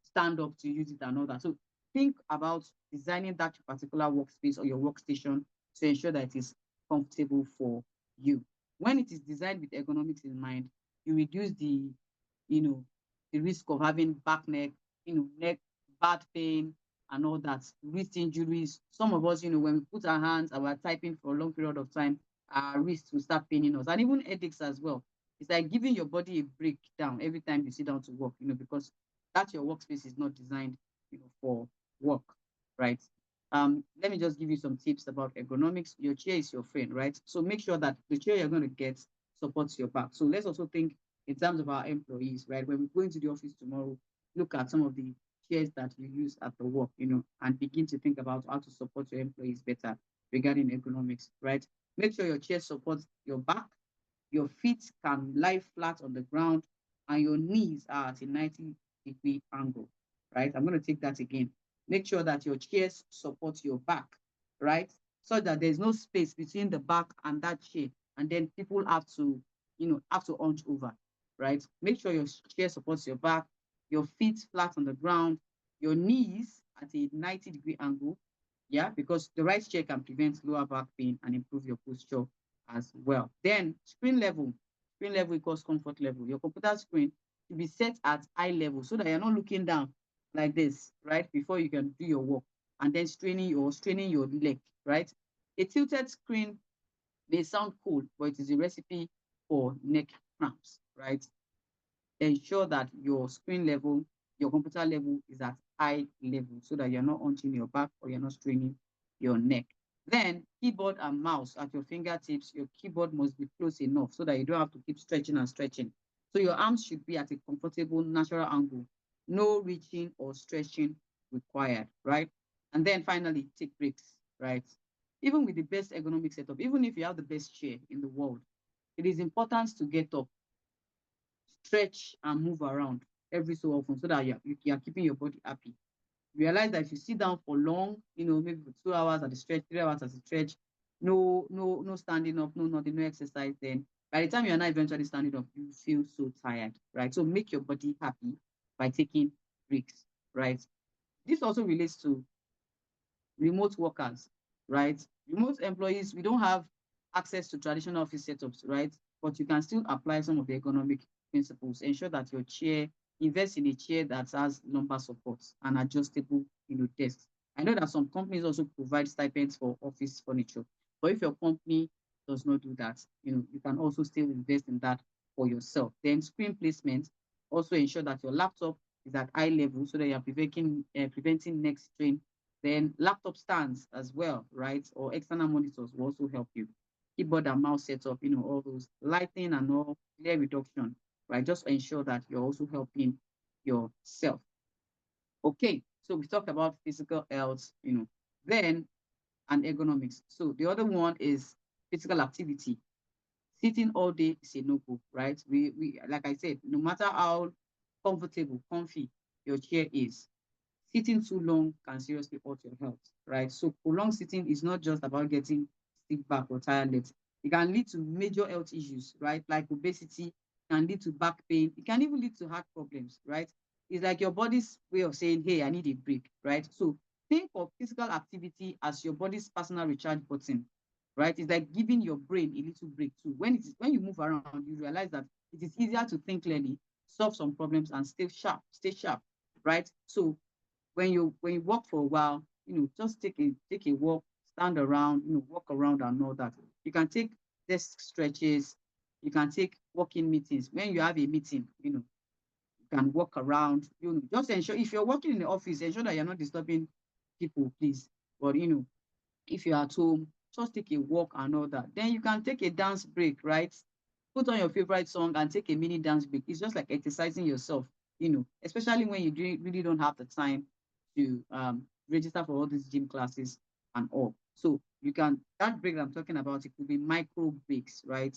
stand up to use it and all that. So think about designing that particular workspace or your workstation to ensure that it is comfortable for you. When it is designed with ergonomics in mind, you reduce you know, the risk of having back neck, neck, back pain, and all that, wrist injuries. Some of us, when we put our hands and we're typing for a long period of time, our wrists will start paining us, and even headaches as well. It's like giving your body a breakdown every time you sit down to work, because that your workspace is not designed, for work, right? Let me just give you some tips about ergonomics. Your chair is your friend, right? So make sure that the chair you're going to get supports your back. So let's also think in terms of our employees, right? When we go into the office tomorrow, look at some of the chairs that you use at the work, and begin to think about how to support your employees better regarding ergonomics, right? Make sure your chair supports your back, your feet can lie flat on the ground, and your knees are at a 90-degree angle, right? I'm going to take that again. Make sure that your chairs support your back, right? So that there's no space between the back and that chair, and then people have to hunch over, right? Make sure your chair supports your back, your feet flat on the ground, your knees at a 90-degree angle, yeah, because the right chair can prevent lower back pain and improve your posture as well. Then screen level equals comfort level. Your computer screen should be set at eye level so that you're not looking down like this, right? Before you can do your work, and then straining your leg, right? A tilted screen may sound cool, but it is a recipe for neck cramps, right? Ensure that your screen level, your computer level is at eye level so that you're not hunching your back or you're not straining your neck. Then keyboard and mouse at your fingertips, your keyboard must be close enough so that you don't have to keep stretching and stretching. So your arms should be at a comfortable natural angle. No reaching or stretching required, right? And then finally, take breaks, right? Even with the best ergonomic setup, even if you have the best chair in the world, it is important to get up, stretch and move around every so often so that you're keeping your body happy. Realize that if you sit down for long, maybe for 2 hours at the stretch, 3 hours at the stretch, no standing up, no nothing, no exercise, then by the time you're not eventually standing up, you feel so tired, right? So make your body happy by taking breaks, right? This also relates to remote workers, right? Remote employees, we don't have access to traditional office setups, right? But you can still apply some of the economic principles. Ensure that your chair, invest in a chair that has lumbar support and adjustable, desks. I know that some companies also provide stipends for office furniture, but if your company does not do that, you can also still invest in that for yourself. Then screen placement, also ensure that your laptop is at eye level so that you're preventing neck strain. Then laptop stands as well, right? Or external monitors will also help you. Keyboard and mouse setup, all those lighting and all glare reduction, right? Just ensure that you're also helping yourself. Okay, so we talked about physical health, then and ergonomics. So the other one is physical activity. Sitting all day is a no-go, right? We like I said, no matter how comfortable, comfy your chair is, sitting too long can seriously hurt your health, right? So prolonged sitting is not just about getting stiff back or tired legs. It can lead to major health issues, right? Like obesity, can lead to back pain. It can even lead to heart problems, right? It's like your body's way of saying, hey, I need a break, right? So think of physical activity as your body's personal recharge button, right? It's like giving your brain a little break too. When you move around, you realize that it is easier to think clearly, solve some problems, and stay sharp, right? So when you walk for a while, just take a walk, stand around, walk around and all that. You can take desk stretches, you can take walking meetings. When you have a meeting, you can walk around, just ensure if you're working in the office, ensure that you're not disturbing people, please. But if you're at home, just take a walk and all that. Then you can take a dance break, right? Put on your favorite song and take a mini dance break. It's just like exercising yourself, especially when really don't have the time to register for all these gym classes and all. So that break I'm talking about, it could be micro breaks, right?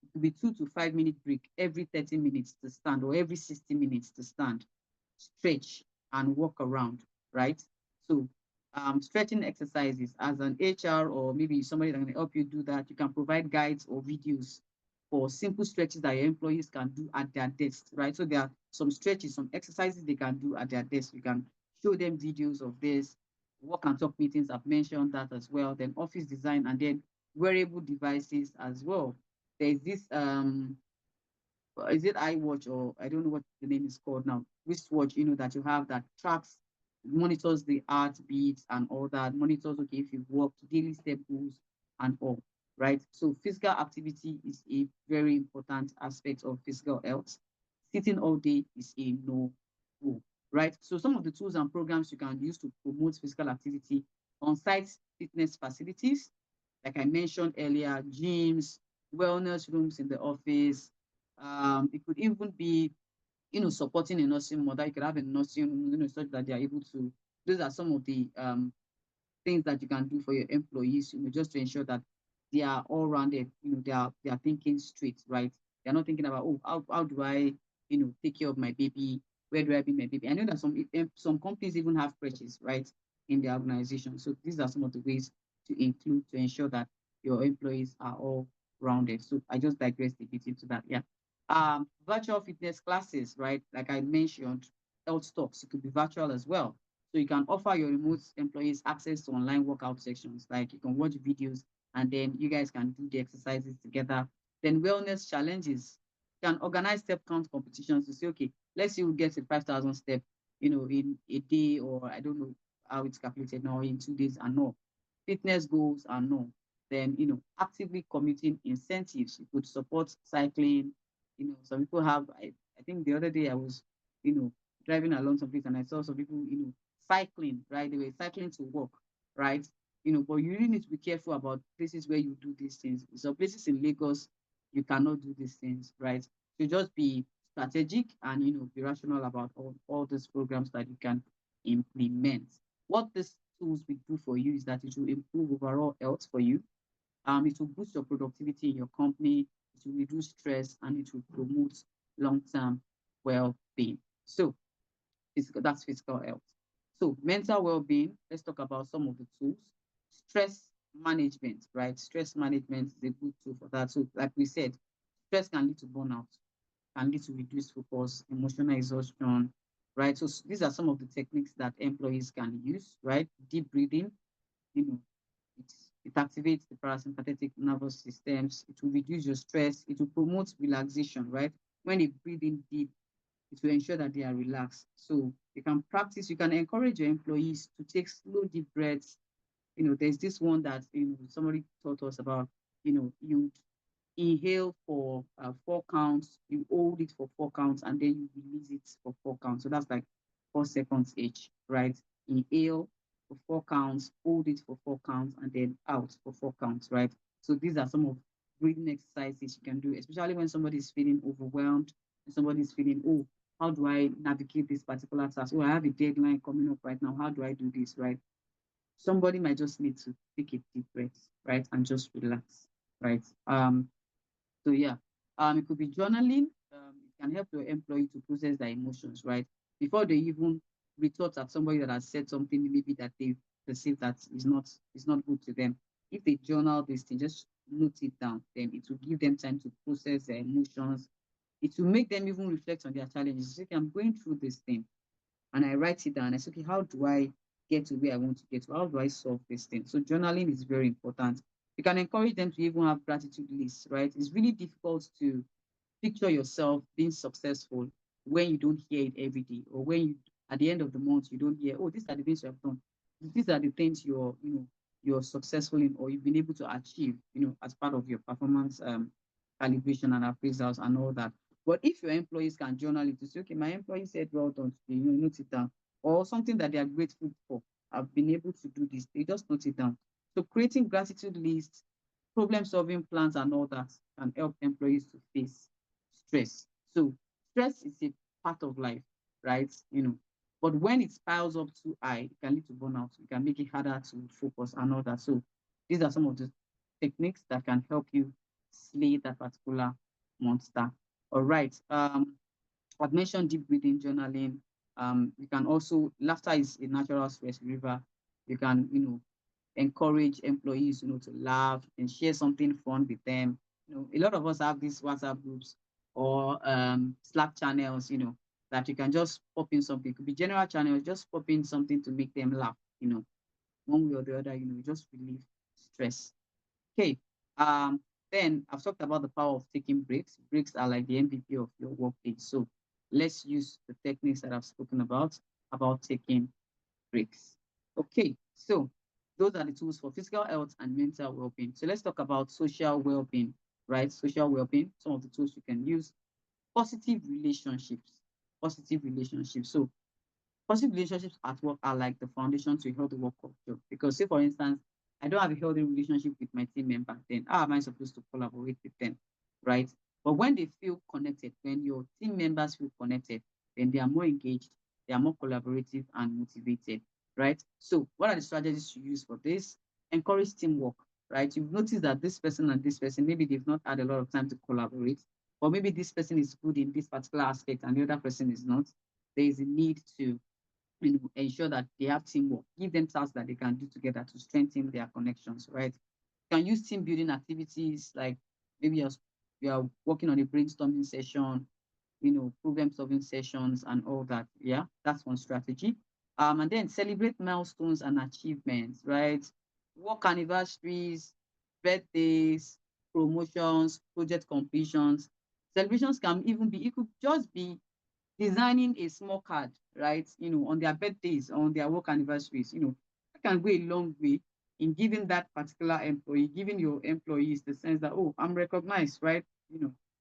It could be 2 to 5 minute break every 30 minutes to stand or every 60 minutes to stand, stretch and walk around, right? So stretching exercises as an HR or maybe somebody that can help you do that. You can provide guides or videos for simple stretches that your employees can do at their desk, right? So there are some stretches, some exercises they can do at their desk. You can show them videos of this. Work and talk meetings, I've mentioned that as well. Then office design and then wearable devices as well. There's this is it iWatch or I don't know what the name is called now, wristwatch, that you have that tracks, monitors the heartbeats and all that, monitors, okay, if you've walked, daily step goals and all, right? So physical activity is a very important aspect of physical health. Sitting all day is a no-go, right? So some of the tools and programs you can use to promote physical activity: on-site fitness facilities, like I mentioned earlier, gyms, wellness rooms in the office. It could even be, supporting a nursing mother. You could have a nursing room, such that they are able to. Those are some of the things that you can do for your employees, just to ensure that they are all rounded, they are thinking straight, right? They're not thinking about, oh, how do I, take care of my baby? Where do I bring my baby? I know that some companies even have creches, right, in their organization. So these are some of the ways to include to ensure that your employees are all rounded. So I just digressed a bit into that. Yeah. Virtual fitness classes, right? Like I mentioned, health talks, it could be virtual as well. So you can offer your remote employees access to online workout sections. Like you can watch videos and then you guys can do the exercises together. Then wellness challenges. You can organize step count competitions to say, okay, let's say we get a 5,000 step, in a day, or I don't know how it's calculated now, in 2 days and no. Fitness goals and no. Then, actively commuting incentives. You could support cycling. Some people have, I think the other day I was, you know, driving along some place and I saw some people, cycling, right? They were cycling to work, right? But you really need to be careful about places where you do these things. So places in Lagos, you cannot do these things, right? So just be strategic and be rational about all these programs that you can implement. What these tools will do for you is that it will improve overall health for you. It will boost your productivity in your company, it will reduce stress, and it will promote long-term well-being. So that's physical health. So mental well-being, let's talk about some of the tools. Stress management, right? Stress management is a good tool for that. So like we said, stress can lead to burnout, can lead to reduced focus, emotional exhaustion, right? So these are some of the techniques that employees can use, right? Deep breathing, you know, it, it activates the parasympathetic nervous systems. It will reduce your stress. It will promote relaxation, right? When you breathe in deep, it will ensure that they are relaxed. So you can encourage your employees to take slow, deep breaths. There's this one that somebody taught us about. You inhale for 4 counts, you hold it for 4 counts, and then you release it for 4 counts. So that's like 4 seconds each, right? Inhale for 4 counts, hold it for 4 counts, and then out for 4 counts, right? So these are some of breathing exercises you can do, especially when somebody is feeling overwhelmed and somebody is feeling, oh, how do I navigate this particular task? Oh, I have a deadline coming up right now. How do I do this, right? Somebody might just need to take a deep breath, right, and just relax, right? So yeah, it could be journaling. It can help your employee to process their emotions, right, before they even retort at somebody that has said something maybe that they perceive that is not good to them. If they journal this thing, just note it down. Then it will give them time to process their emotions. It will make them even reflect on their challenges. Say, okay, I'm going through this thing, and I write it down. I say, okay, how do I get to where I want to get to? How do I solve this thing? So journaling is very important. You can encourage them to even have gratitude lists, right? It's really difficult to picture yourself being successful when you don't hear it every day, or when you at the end of the month you don't hear, oh, these are the things you have done. These are the things you're successful in, or you've been able to achieve, as part of your performance calibration and appraisals and all that. But if your employees can journal it to say, okay, my employee said well done today, note it down, or something that they are grateful for. I've been able to do this. They just note it down. So creating gratitude lists, problem solving plans, and all that can help employees to face stress. So stress is a part of life, right? But when it piles up too high, it can lead to burnout. It can make it harder to focus and all that. So these are some of the techniques that can help you slay that particular monster. All right. I've mentioned deep breathing, journaling. You can also, laughter is a natural stress reliever. You can, encourage employees, to laugh and share something fun with them. A lot of us have these WhatsApp groups or Slack channels, that you can just pop in something. It could be general channels, just pop in something to make them laugh, one way or the other, just relieve stress. Okay. Um, then I've talked about the power of taking breaks. Breaks are like the MVP of your workday. So let's use the techniques that I've spoken about taking breaks. Okay, so those are the tools for physical health and mental well-being. So let's talk about social well-being, right? Social well-being, some of the tools you can use. Positive relationships. Positive relationships. So positive relationships at work are like the foundation to a healthy work culture. Because, say, for instance, I don't have a healthy relationship with my team member, then how am I supposed to collaborate with them, right? But when they feel connected, when your team members feel connected, then they are more engaged, they are more collaborative and motivated, right? So, what are the strategies to use for this? Encourage teamwork, right? You've noticed that this person and this person, maybe they've not had a lot of time to collaborate, or maybe this person is good in this particular aspect and the other person is not. There is a need to ensure that they have teamwork, give them tasks that they can do together to strengthen their connections, right? You can use team building activities like maybe you're working on a brainstorming session, problem solving sessions and all that. Yeah, that's one strategy. And then celebrate milestones and achievements, right? Work anniversaries, birthdays, promotions, project completions. Celebrations can even be, it could just be designing a small card, right? On their birthdays, on their work anniversaries, that can go a long way in giving that particular employee, giving your employees the sense that, oh, I'm recognized, right?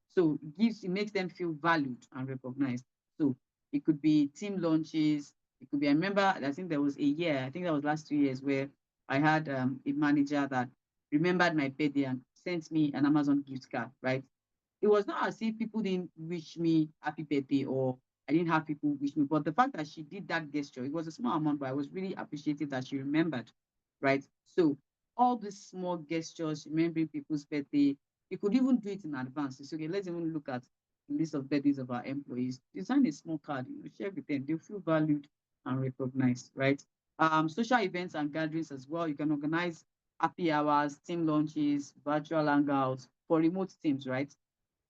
So it makes them feel valued and recognized. So it could be team launches. It could be, I remember, I think there was a year, I think that was last 2 years, where I had a manager that remembered my birthday and sent me an Amazon gift card, right? It was not as if people didn't wish me happy birthday, or I didn't have people wish me. But the fact that she did that gesture, it was a small amount, but I was really appreciative that she remembered, right? So all these small gestures, remembering people's birthday, you could even do it in advance. It's okay, let's even look at the list of birthdays of our employees. Design a small card, share with them. They'll feel valued and recognized, right? Social events and gatherings as well. You can organize happy hours, team launches, virtual hangouts for remote teams, right?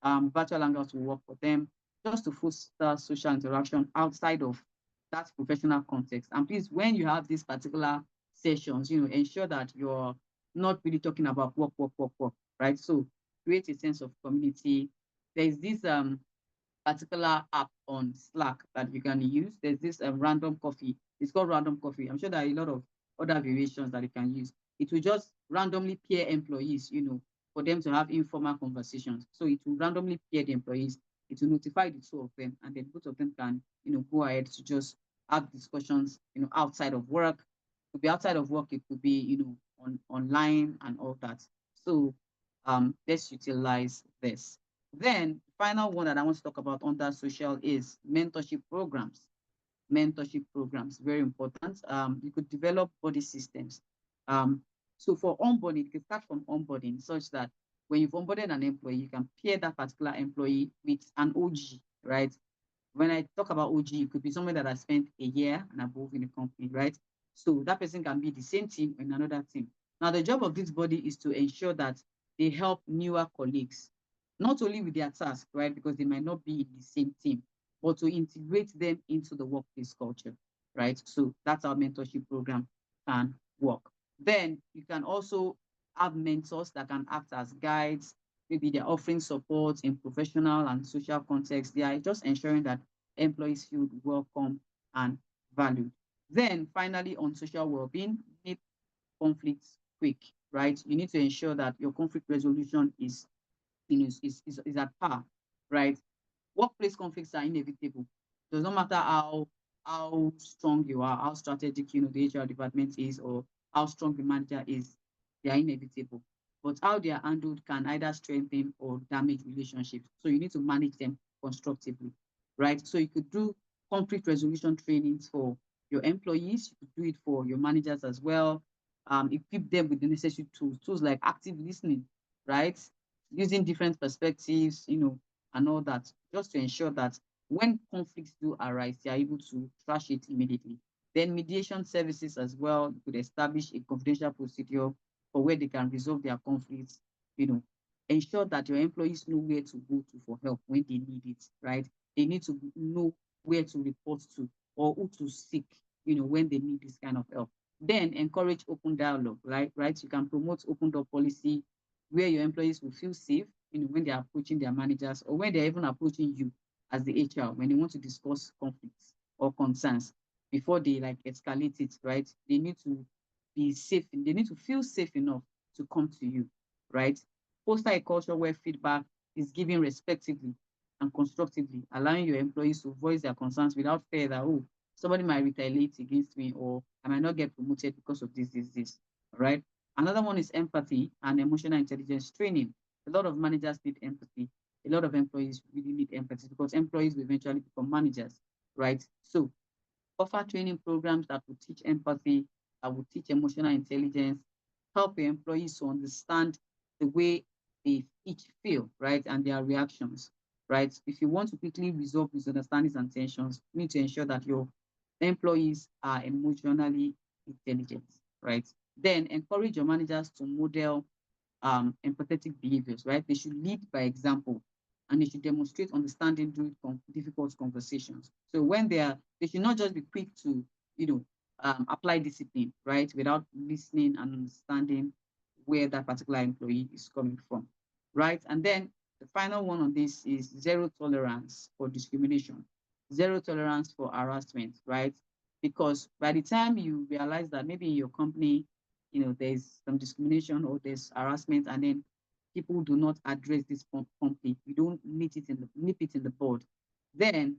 Virtual hangouts will work for them just to foster social interaction outside of that professional context. And please, when you have these particular sessions, ensure that you're not really talking about work, work, work, work, right? So create a sense of community. There's this particular app on Slack that you can use. There's this random coffee. It's called random coffee. I'm sure there are a lot of other variations that you can use. It will just randomly pair employees, for them to have informal conversations. So it will randomly pair the employees. It will notify the two of them, and then both of them can, go ahead to just have discussions, outside of work. It could be outside of work. It could be, online and all that. So let's utilize this. Then, final one that I want to talk about under social is mentorship programs, very important. You could develop body systems. Um, so for onboarding, you can start from onboarding such that when you've onboarded an employee, you can pair that particular employee with an OG, right? When I talk about OG, it could be someone that has spent a year and above in the company, right? So that person can be the same team in another team. Now, the job of this body is to ensure that they help newer colleagues, not only with their task, right? Because they might not be in the same team, but to integrate them into the workplace culture, right? So that's how mentorship program can work. Then you can also have mentors that can act as guides. Maybe they're offering support in professional and social context. They are just ensuring that employees feel welcome and valued. Then finally, on social well-being, you need conflicts quick, right? You need to ensure that your conflict resolution is, is at par, right? Workplace conflicts are inevitable. Does not matter how strong you are, how strategic the HR department is, or how strong the manager is, they are inevitable. But how they are handled can either strengthen or damage relationships. So you need to manage them constructively, right? So you could do conflict resolution trainings for your employees. You could do it for your managers as well. Equip them with the necessary tools like active listening, right? Using different perspectives, and all that, just to ensure that when conflicts do arise, they are able to trash it immediately. Then mediation services as well, you could establish a confidential procedure for where they can resolve their conflicts, you know, ensure that your employees know where to go to for help when they need it, right? They need to know where to report to or who to seek, when they need this kind of help. Then encourage open dialogue, right? Right? You can promote open door policy where your employees will feel safe, when they're approaching their managers or when they're even approaching you as the HR when they want to discuss conflicts or concerns before they like escalate it, right? They need to be safe. They need to feel safe enough to come to you, right? Foster a culture where feedback is given respectively and constructively, allowing your employees to voice their concerns without fear that, oh, somebody might retaliate against me or I might not get promoted because of this, all right? Another one is empathy and emotional intelligence training. A lot of managers need empathy. A lot of employees really need empathy because employees will eventually become managers, right? So offer training programs that will teach empathy, that will teach emotional intelligence, help your employees to understand the way they each feel, right, and their reactions, right? If you want to quickly resolve misunderstandings and tensions, you need to ensure that your employees are emotionally intelligent, right? Then encourage your managers to model empathetic behaviors, right? They should lead by example and they should demonstrate understanding during difficult conversations. So when they should not just be quick to, apply discipline, right? Without listening and understanding where that particular employee is coming from, right? And then the final one on this is zero tolerance for discrimination, zero tolerance for harassment, right? Because by the time you realize that maybe in your company there's some discrimination or there's harassment, and then people do not address this promptly. You don't nip it in the bud. Then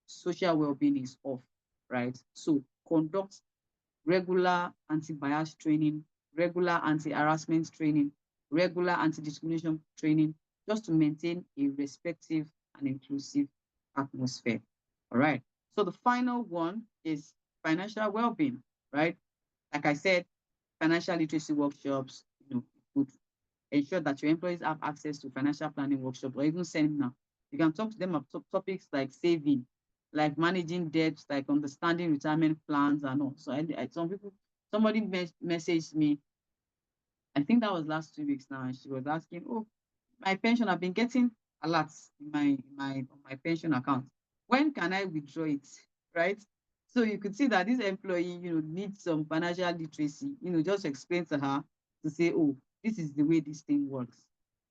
social well-being is off, right? So conduct regular anti-bias training, regular anti-harassment training, regular anti-discrimination training, just to maintain a respectful and inclusive atmosphere. All right. So the final one is financial well-being, right? Like I said, financial literacy workshops, would ensure that your employees have access to financial planning workshops or even seminar. You can talk to them about topics like saving, like managing debts, like understanding retirement plans and all. So somebody messaged me, I think that was last 2 weeks now, and she was asking, oh, my pension, I've been getting alerts on my pension account. When can I withdraw it? Right? So you could see that this employee, needs some financial literacy, just explain to her to say, oh, this is the way this thing works.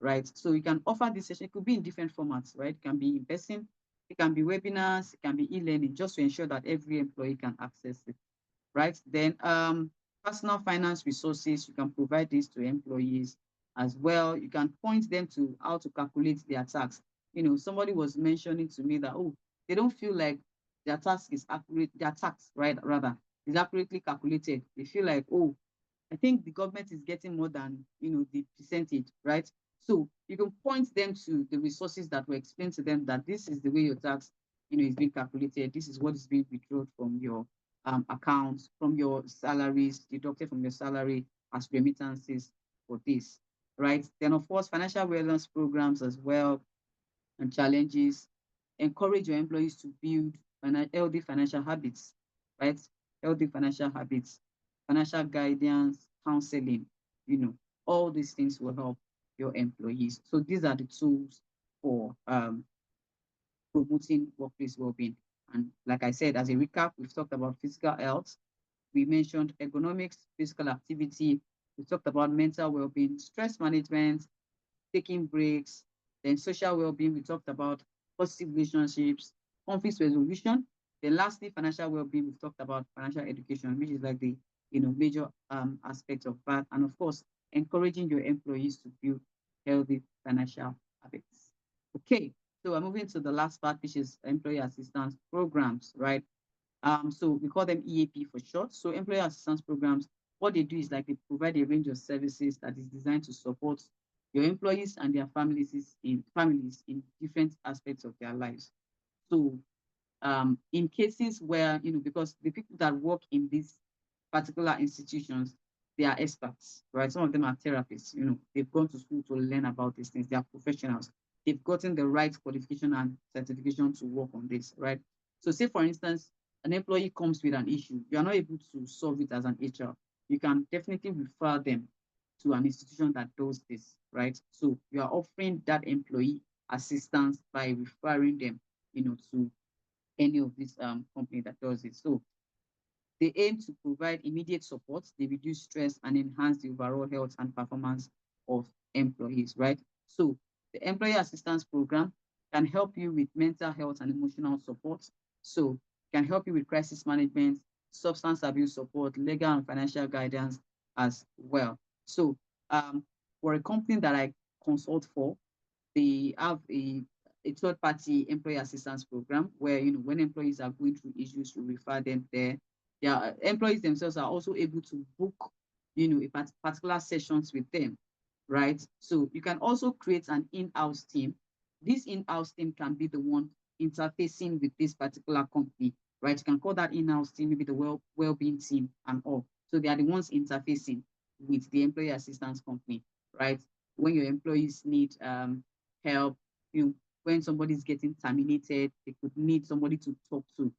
Right. So you can offer this session. It could be in different formats, right? It can be in person, it can be webinars, it can be e-learning, just to ensure that every employee can access it, right? Then personal finance resources, you can provide this to employees as well. You can point them to how to calculate their tax. Somebody was mentioning to me that, oh, they don't feel like their tax is accurate, their tax, right, rather, is accurately calculated. They feel like, oh, I think the government is getting more than, the percentage, right? So you can point them to the resources that will explain to them that this is the way your tax, is being calculated. This is what is being withdrawn from your accounts, from your salaries, deducted from your salary as remittances for this, right? Then, of course, financial wellness programs as well and challenges. Encourage your employees to build healthy financial habits, right? Healthy financial habits, financial guidance, counseling, you know, all these things will help your employees. So these are the tools for promoting workplace well-being. And like I said, as a recap, we've talked about physical health, we mentioned ergonomics, physical activity, we talked about mental well-being, stress management, taking breaks, then social well-being, we talked about positive relationships, conflict resolution. Then lastly, financial well-being, we've talked about financial education, which is like the major aspect of that. And of course, encouraging your employees to build healthy financial habits. Okay, so we're moving to the last part, which is employee assistance programs, right? So we call them EAP for short. So employee assistance programs, what they do is like they provide a range of services that is designed to support your employees and their families in different aspects of their lives. So in cases where, because the people that work in these particular institutions, they are experts, right? Some of them are therapists, they've gone to school to learn about these things. They are professionals. They've gotten the right qualification and certification to work on this, right? So say, for instance, an employee comes with an issue. You are not able to solve it as an HR. You can definitely refer them to an institution that does this, right? So you are offering that employee assistance by referring them, to any of these company that does it. So they aim to provide immediate support, they reduce stress and enhance the overall health and performance of employees, right? So the employee assistance program can help you with mental health and emotional support. So can help you with crisis management, substance abuse support, legal and financial guidance as well. So for a company that I consult for, they have a third party employee assistance program where, when employees are going through issues, we refer them there. Their employees themselves are also able to book, a particular sessions with them, right? So you can also create an in-house team. This in-house team can be the one interfacing with this particular company, right? You can call that in-house team maybe the well-being team and all. So they are the ones interfacing with the employee assistance company, right? When your employees need help, when somebody's getting terminated, they could need somebody to talk to.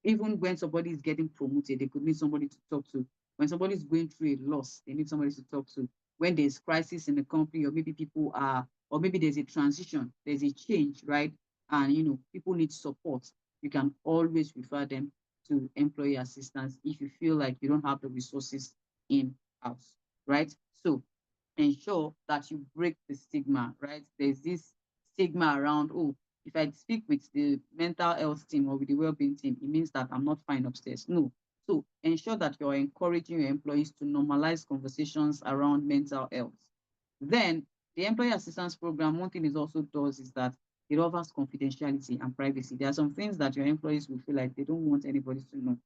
Even when somebody is getting promoted, they could need somebody to talk to. When somebody is going through a loss, they need somebody to talk to. When there's crisis in the company, or maybe or maybe there's a transition, there's a change, right? And people need support. You can always refer them to employee assistance if you feel like you don't have the resources in house, right? So ensure that you break the stigma, right? There's this stigma around, oh, if I speak with the mental health team or with the well-being team, it means that I'm not fine upstairs. No. So ensure that you're encouraging your employees to normalize conversations around mental health. Then the employee assistance program, one thing it also does is that it offers confidentiality and privacy. There are some things that your employees will feel like they don't want anybody to know,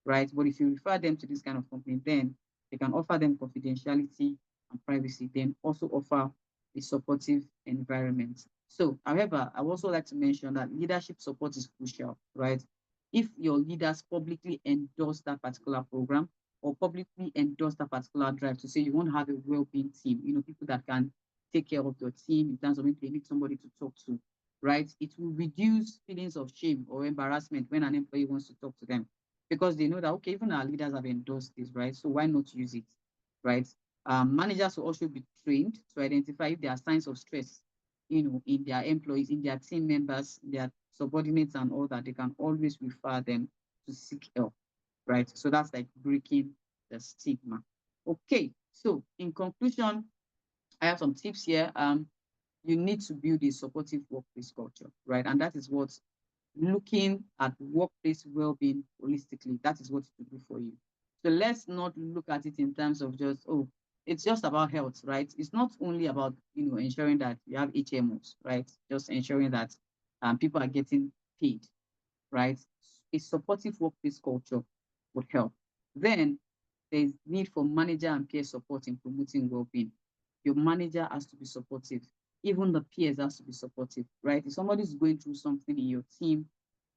right? But if you refer them to this kind of company, then they can offer them confidentiality and privacy, then also offer a supportive environment. So, however, I would also like to mention that leadership support is crucial, right? If your leaders publicly endorse that particular program or publicly endorse that particular drive to say you want to have a well-being team, people that can take care of your team in terms of if they need somebody to talk to, right? It will reduce feelings of shame or embarrassment when an employee wants to talk to them because they know that, okay, even our leaders have endorsed this, right? So why not use it, right? Managers will also be trained to identify if there are signs of stress, in their employees, in their team members, their subordinates and all that. They can always refer them to seek help, right? So that's like breaking the stigma. Okay, so in conclusion, I have some tips here. You need to build a supportive workplace culture, right? And that is what looking at workplace well-being holistically, that is what it will do for you. So let's not look at it in terms of just, oh, it's just about health, right? It's not only about, ensuring that you have HMOs, right? Just ensuring that people are getting paid, right? A supportive workplace culture would help. Then there's need for manager and peer support in promoting well-being. your manager has to be supportive. Even the peers has to be supportive, right? If somebody's going through something in your team,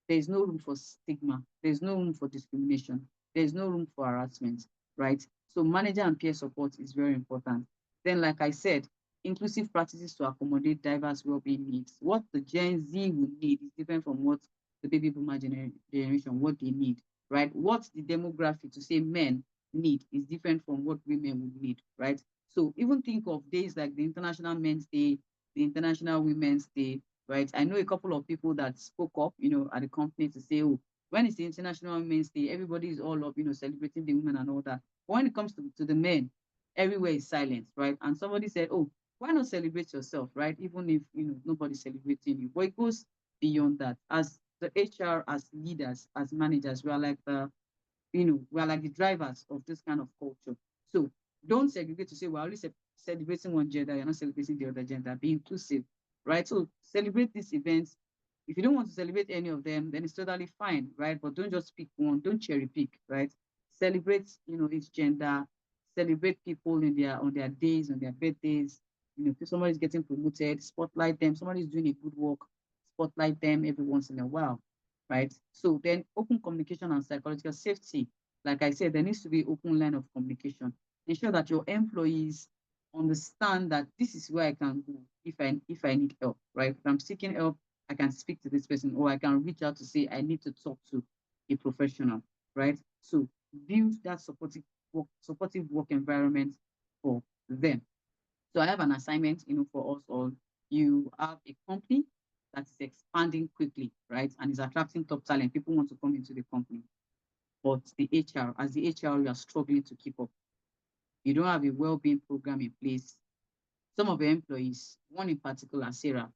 there's no room for stigma. There's no room for discrimination. There's no room for harassment, right? So manager and peer support is very important. Then, like I said, inclusive practices to accommodate diverse well-being needs. What the Gen Z will need is different from what the baby boomer generation, what they need, right? What the demographic to say men need is different from what women would need, right? So even think of days like the International Men's Day, the International Women's Day, right? I know a couple of people that spoke up, at the company to say, oh, when it's the International Women's Day, everybody is all up, celebrating the women and all that. But when it comes to the men, everywhere is silent, right? And somebody said, oh, why not celebrate yourself, right? Even if, nobody's celebrating you. But it goes beyond that. As the HR, as leaders, as managers, we are like the drivers of this kind of culture. So don't segregate to say we're only celebrating one gender, you're not celebrating the other gender. Be inclusive, right? So celebrate these events. If you don't want to celebrate any of them, then it's totally fine, right? But don't just pick one, don't cherry pick, right? Celebrate, each gender, celebrate people in their on their days, on their birthdays. If somebody's getting promoted, spotlight them. Somebody's doing a good work, spotlight them every once in a while, right? So then open communication and psychological safety. Like I said, there needs to be open line of communication. Ensure that your employees understand that this is where I can go if I need help, right? If I'm seeking help, I can speak to this person, or I can reach out to say I need to talk to a professional, right? So build that supportive work environment for them. So I have an assignment, for us all. You have a company that is expanding quickly, right? And is attracting top talent. People want to come into the company. But as the HR, you are struggling to keep up. You don't have a well-being program in place. Some of your employees, one in particular, Sarah,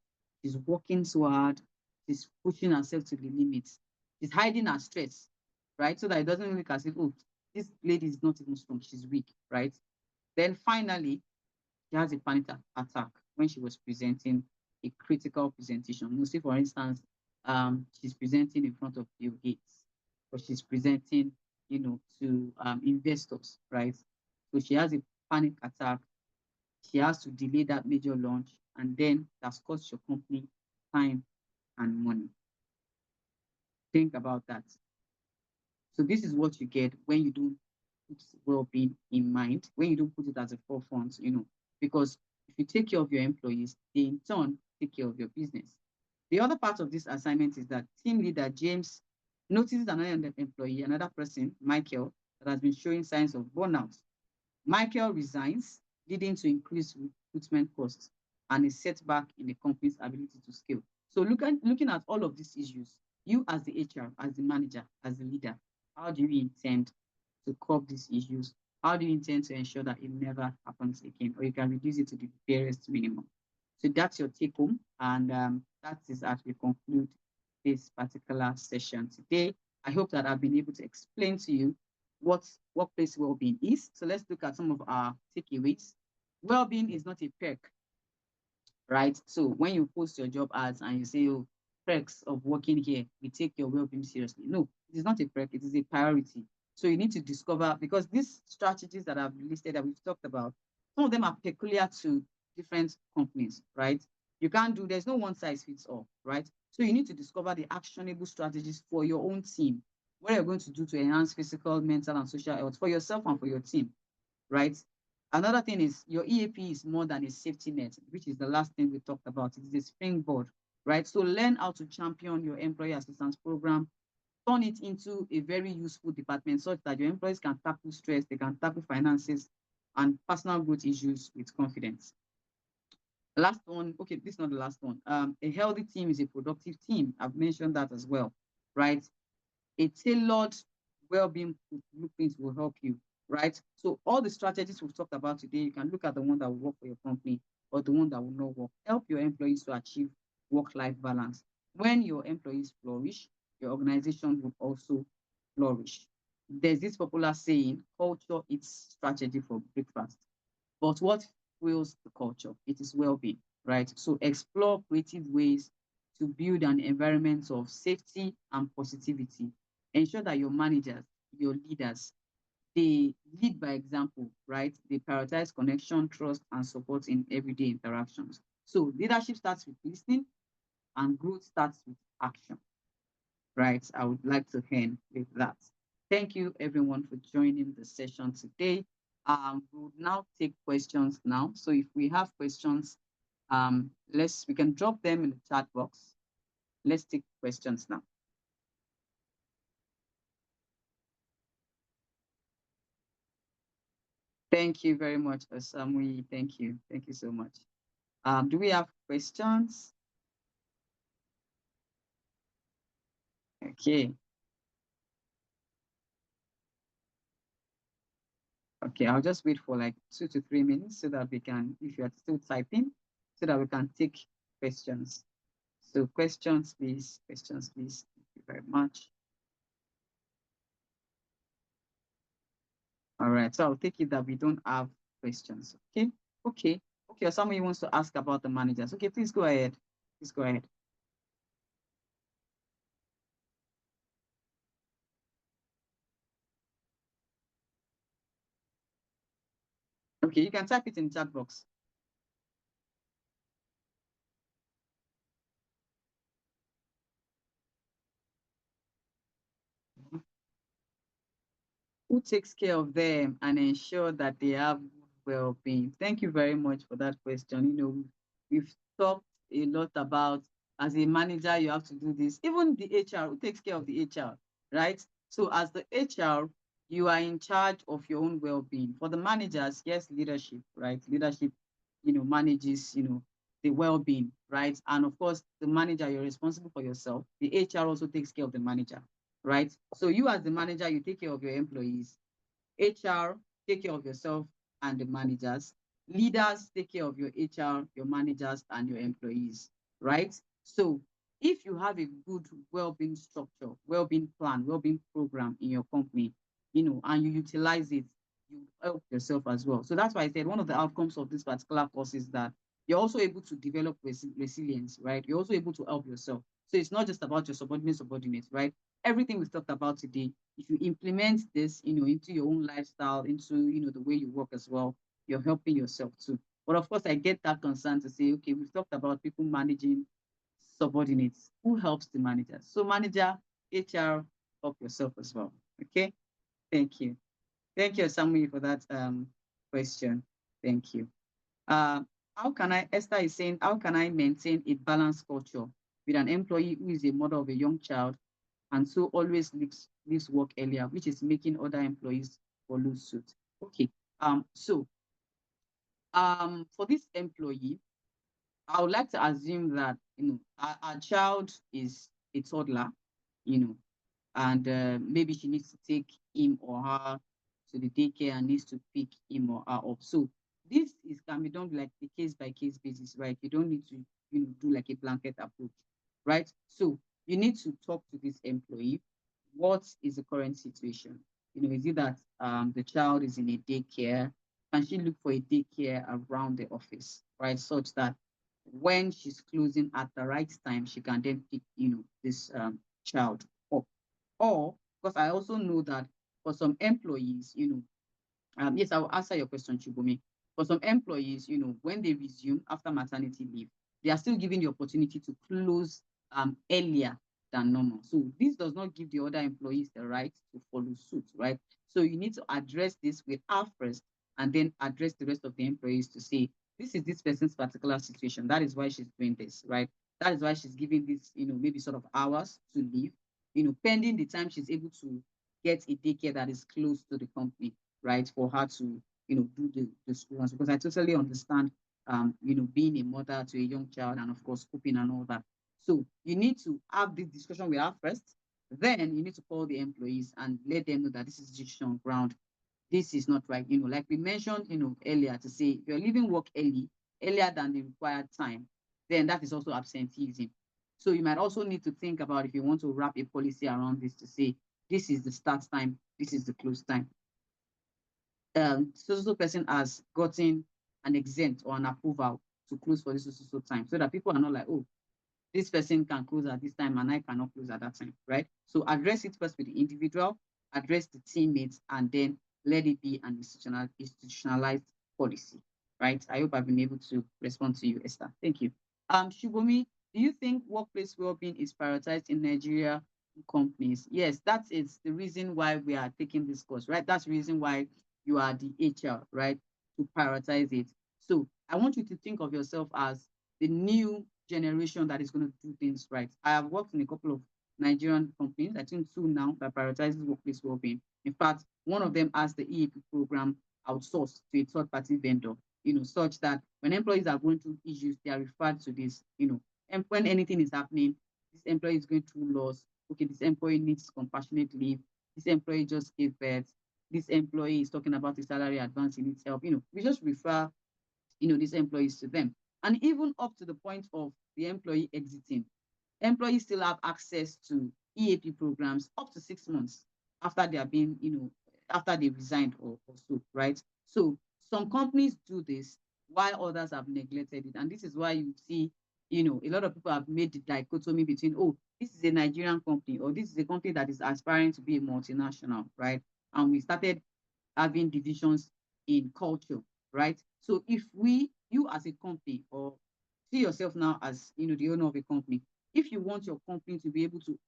is working so hard. She's pushing herself to the limits. She's hiding her stress, right? So that it doesn't look as if, oh, this lady is not even strong. She's weak, right? Then finally, she has a panic attack when she was presenting a critical presentation. You see, for instance, she's presenting in front of Bill Gates, or she's presenting, to investors, right? So she has a panic attack. She has to delay that major launch, and then that's cost your company time and money. Think about that. So this is what you get when you don't put well-being in mind, when you don't put it as a forefront, because if you take care of your employees, they in turn take care of your business. The other part of this assignment is that team leader James notices another employee, another person, Michael, that has been showing signs of burnout. Michael resigns, leading to increased recruitment costs and a setback in the company's ability to scale. So looking at all of these issues, you as the HR, as the manager, as the leader, how do you intend to curb these issues? How do you intend to ensure that it never happens again, or you can reduce it to the barest minimum? So that's your take home, and that is as we conclude this particular session today. I hope that I've been able to explain to you what workplace well-being is. So let's look at some of our takeaways. Well-being is not a perk, right? So when you post your job ads and you say, oh, perks of working here, we take your well-being seriously. No, it is not a perk, it is a priority. So you need to discover, because these strategies that I've listed that we've talked about, some of them are peculiar to different companies, right? There's no one size fits all, right? So you need to discover the actionable strategies for your own team. What you're going to do to enhance physical, mental, and social health for yourself and for your team, right? Another thing is your EAP is more than a safety net, which is the last thing we talked about. It is a springboard, right? So learn how to champion your employee assistance program, turn it into a very useful department such that your employees can tackle stress, they can tackle finances and personal growth issues with confidence. The last one, okay, this is not the last one. A healthy team is a productive team. I've mentioned that as well, right? A tailored well-being blueprint will help you, right? So all the strategies we've talked about today, you can look at the one that will work for your company or the one that will not work. Help your employees to achieve work-life balance. When your employees flourish, your organization will also flourish. There's this popular saying, culture eats strategy for breakfast. But what fuels the culture? It is well-being, right? So explore creative ways to build an environment of safety and positivity. Ensure that your managers, your leaders, they lead by example, right? They prioritize connection, trust, and support in everyday interactions. So leadership starts with listening and growth starts with action, right? I would like to end with that. Thank you everyone for joining the session today. We will now take questions now. So if we have questions, we can drop them in the chat box. Let's take questions now. Thank you very much, Osamui. Thank you. Thank you so much. Do we have questions? Okay. Okay, I'll just wait for like 2 to 3 minutes so that we can, if you are still typing, so that we can take questions. So questions, please. Questions, please. Thank you very much. All right. So I'll take it that we don't have questions. Okay. Okay. Okay. Or somebody wants to ask about the managers. Okay, please go ahead. Please go ahead. Okay, you can type it in the chat box. Who takes care of them and ensure that they have well-being? Thank you very much for that question. We've talked a lot about, as a manager, you have to do this. Even the HR, who takes care of the HR, right? So as the HR, you are in charge of your own well-being. For the managers, yes, leadership, right? Leadership, manages, the well-being, right? And of course, the manager, you're responsible for yourself. The HR also takes care of the manager, right? So you as the manager, you take care of your employees. HR, take care of yourself and the managers. Leaders, take care of your HR, your managers, and your employees, right? So if you have a good well-being structure, well-being plan, well-being program in your company, and you utilize it, you help yourself as well. So that's why I said one of the outcomes of this particular course is that you're also able to develop resilience, right? You're also able to help yourself. So it's not just about your subordinates, right? Everything we've talked about today, if you implement this, into your own lifestyle, into, the way you work as well, you're helping yourself too. But of course, I get that concern to say, okay, we've talked about people managing subordinates. Who helps the manager? So manager, HR, help yourself as well. Okay. Thank you. Thank you, Samuel, for that question. Thank you. Uh, Esther is saying, how can I maintain a balanced culture with an employee who is a mother of a young child and so always leaves work earlier, which is making other employees follow suit? Okay. So for this employee, I would like to assume that our child is a toddler, you know, and maybe she needs to take him or her to the daycare and needs to pick him or her up. So this can be done like a case by case basis, right? You don't need to do like a blanket approach, right? So you need to talk to this employee. What is the current situation? Is it that the child is in a daycare? Can she look for a daycare around the office, right? Such that when she's closing at the right time, she can then pick, this child up. Or, because I also know that for some employees, yes, I will answer your question, Chubumi. For some employees, when they resume after maternity leave, they are still given the opportunity to close earlier than normal. So this does not give the other employees the right to follow suit, right? So you need to address this with her first and then address the rest of the employees to say, this is this person's particular situation. That is why she's doing this, right? That is why she's giving this, maybe sort of hours to leave, pending the time she's able to get a daycare that is close to the company, right, for her to, do the school runs. Because I totally understand, being a mother to a young child and of course cooking and all that. So you need to have this discussion with her first. Then you need to call the employees and let them know that this is decision on ground. This is not right. Like we mentioned, earlier, to say if you're leaving work earlier than the required time, then that is also absenteeism. So you might also need to think about if you want to wrap a policy around this to say, this is the start time, this is the close time. So person has gotten an exempt or an approval to close for this so time, so that people are not like, oh, this person can close at this time and I cannot close at that time, right? So address it first with the individual, address the teammates, and then let it be an institutionalized policy, right? I hope I've been able to respond to you, Esther. Thank you. Shubomi, do you think workplace well-being is prioritized in Nigeria companies? Yes, that's it's the reason why we are taking this course, right? That's the reason why you are the HR, right? To prioritize it. So I want you to think of yourself as the new generation that is going to do things right. I have worked in a couple of Nigerian companies, I think two now, that prioritizes workplace well-being. In fact, one of them has the EAP program outsourced to a third-party vendor, such that when employees are going through issues, they are referred to this, and when anything is happening, this employee is going through loss. Okay, this employee needs compassionate leave. This employee just gave birth. This employee is talking about the salary advance, he needs help. We just refer these employees to them. And even up to the point of the employee exiting, employees still have access to EAP programs up to 6 months after they have been, after they resigned or so, right? So some companies do this while others have neglected it. And this is why you see, a lot of people have made the dichotomy between, oh, this is a Nigerian company or this is a company that is aspiring to be a multinational, right? And we started having divisions in culture, right? So if you as a company, or see yourself now as the owner of a company, if you want your company to be able to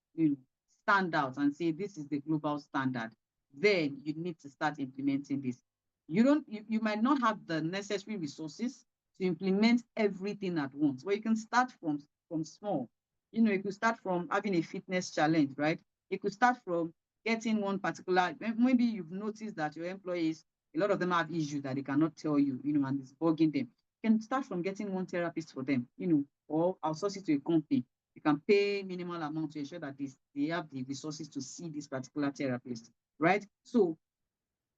stand out and say this is the global standard, then you need to start implementing this. You might not have the necessary resources to implement everything at once, but you can start from small. You could start from having a fitness challenge, right? You could start from getting one particular, maybe you've noticed that your employees, a lot of them have issues that they cannot tell you, and it's bugging them. You can start from getting one therapist for them, or outsource it to a company. You can pay minimal amount to ensure that they have the resources to see this particular therapist, right? So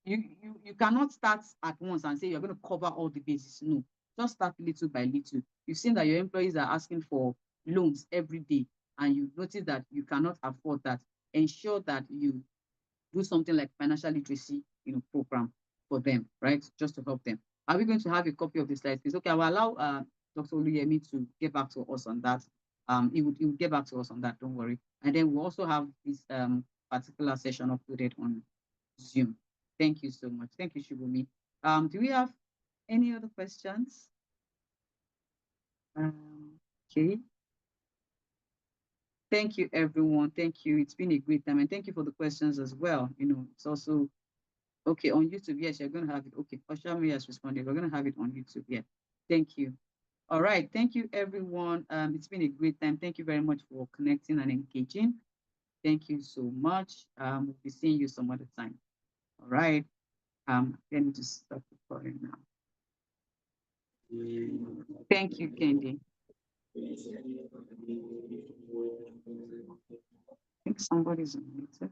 you cannot start at once and say you're going to cover all the bases. No, just start little by little. You've seen that your employees are asking for loans every day, and you notice that you cannot afford that. Ensure that you do something like financial literacy, program for them, right? Just to help them. Are we going to have a copy of the slides, please? Okay, I will allow Dr. Oluyemi to get back to us on that. He would get back to us on that, don't worry. And then we'll also have this particular session uploaded on Zoom. Thank you so much. Thank you, Shubumi. Do we have any other questions? Okay. Thank you, everyone. Thank you. It's been a great time. And thank you for the questions as well. It's also okay on YouTube. Yes, you're going to have it. Okay. Oshami has responded. We're going to have it on YouTube. Yeah. Thank you. All right. Thank you, everyone. It's been a great time. Thank you very much for connecting and engaging. Thank you so much. We'll be seeing you some other time. All right. Let me just stop recording now. Thank you, Kendi. I think somebody's unmuted.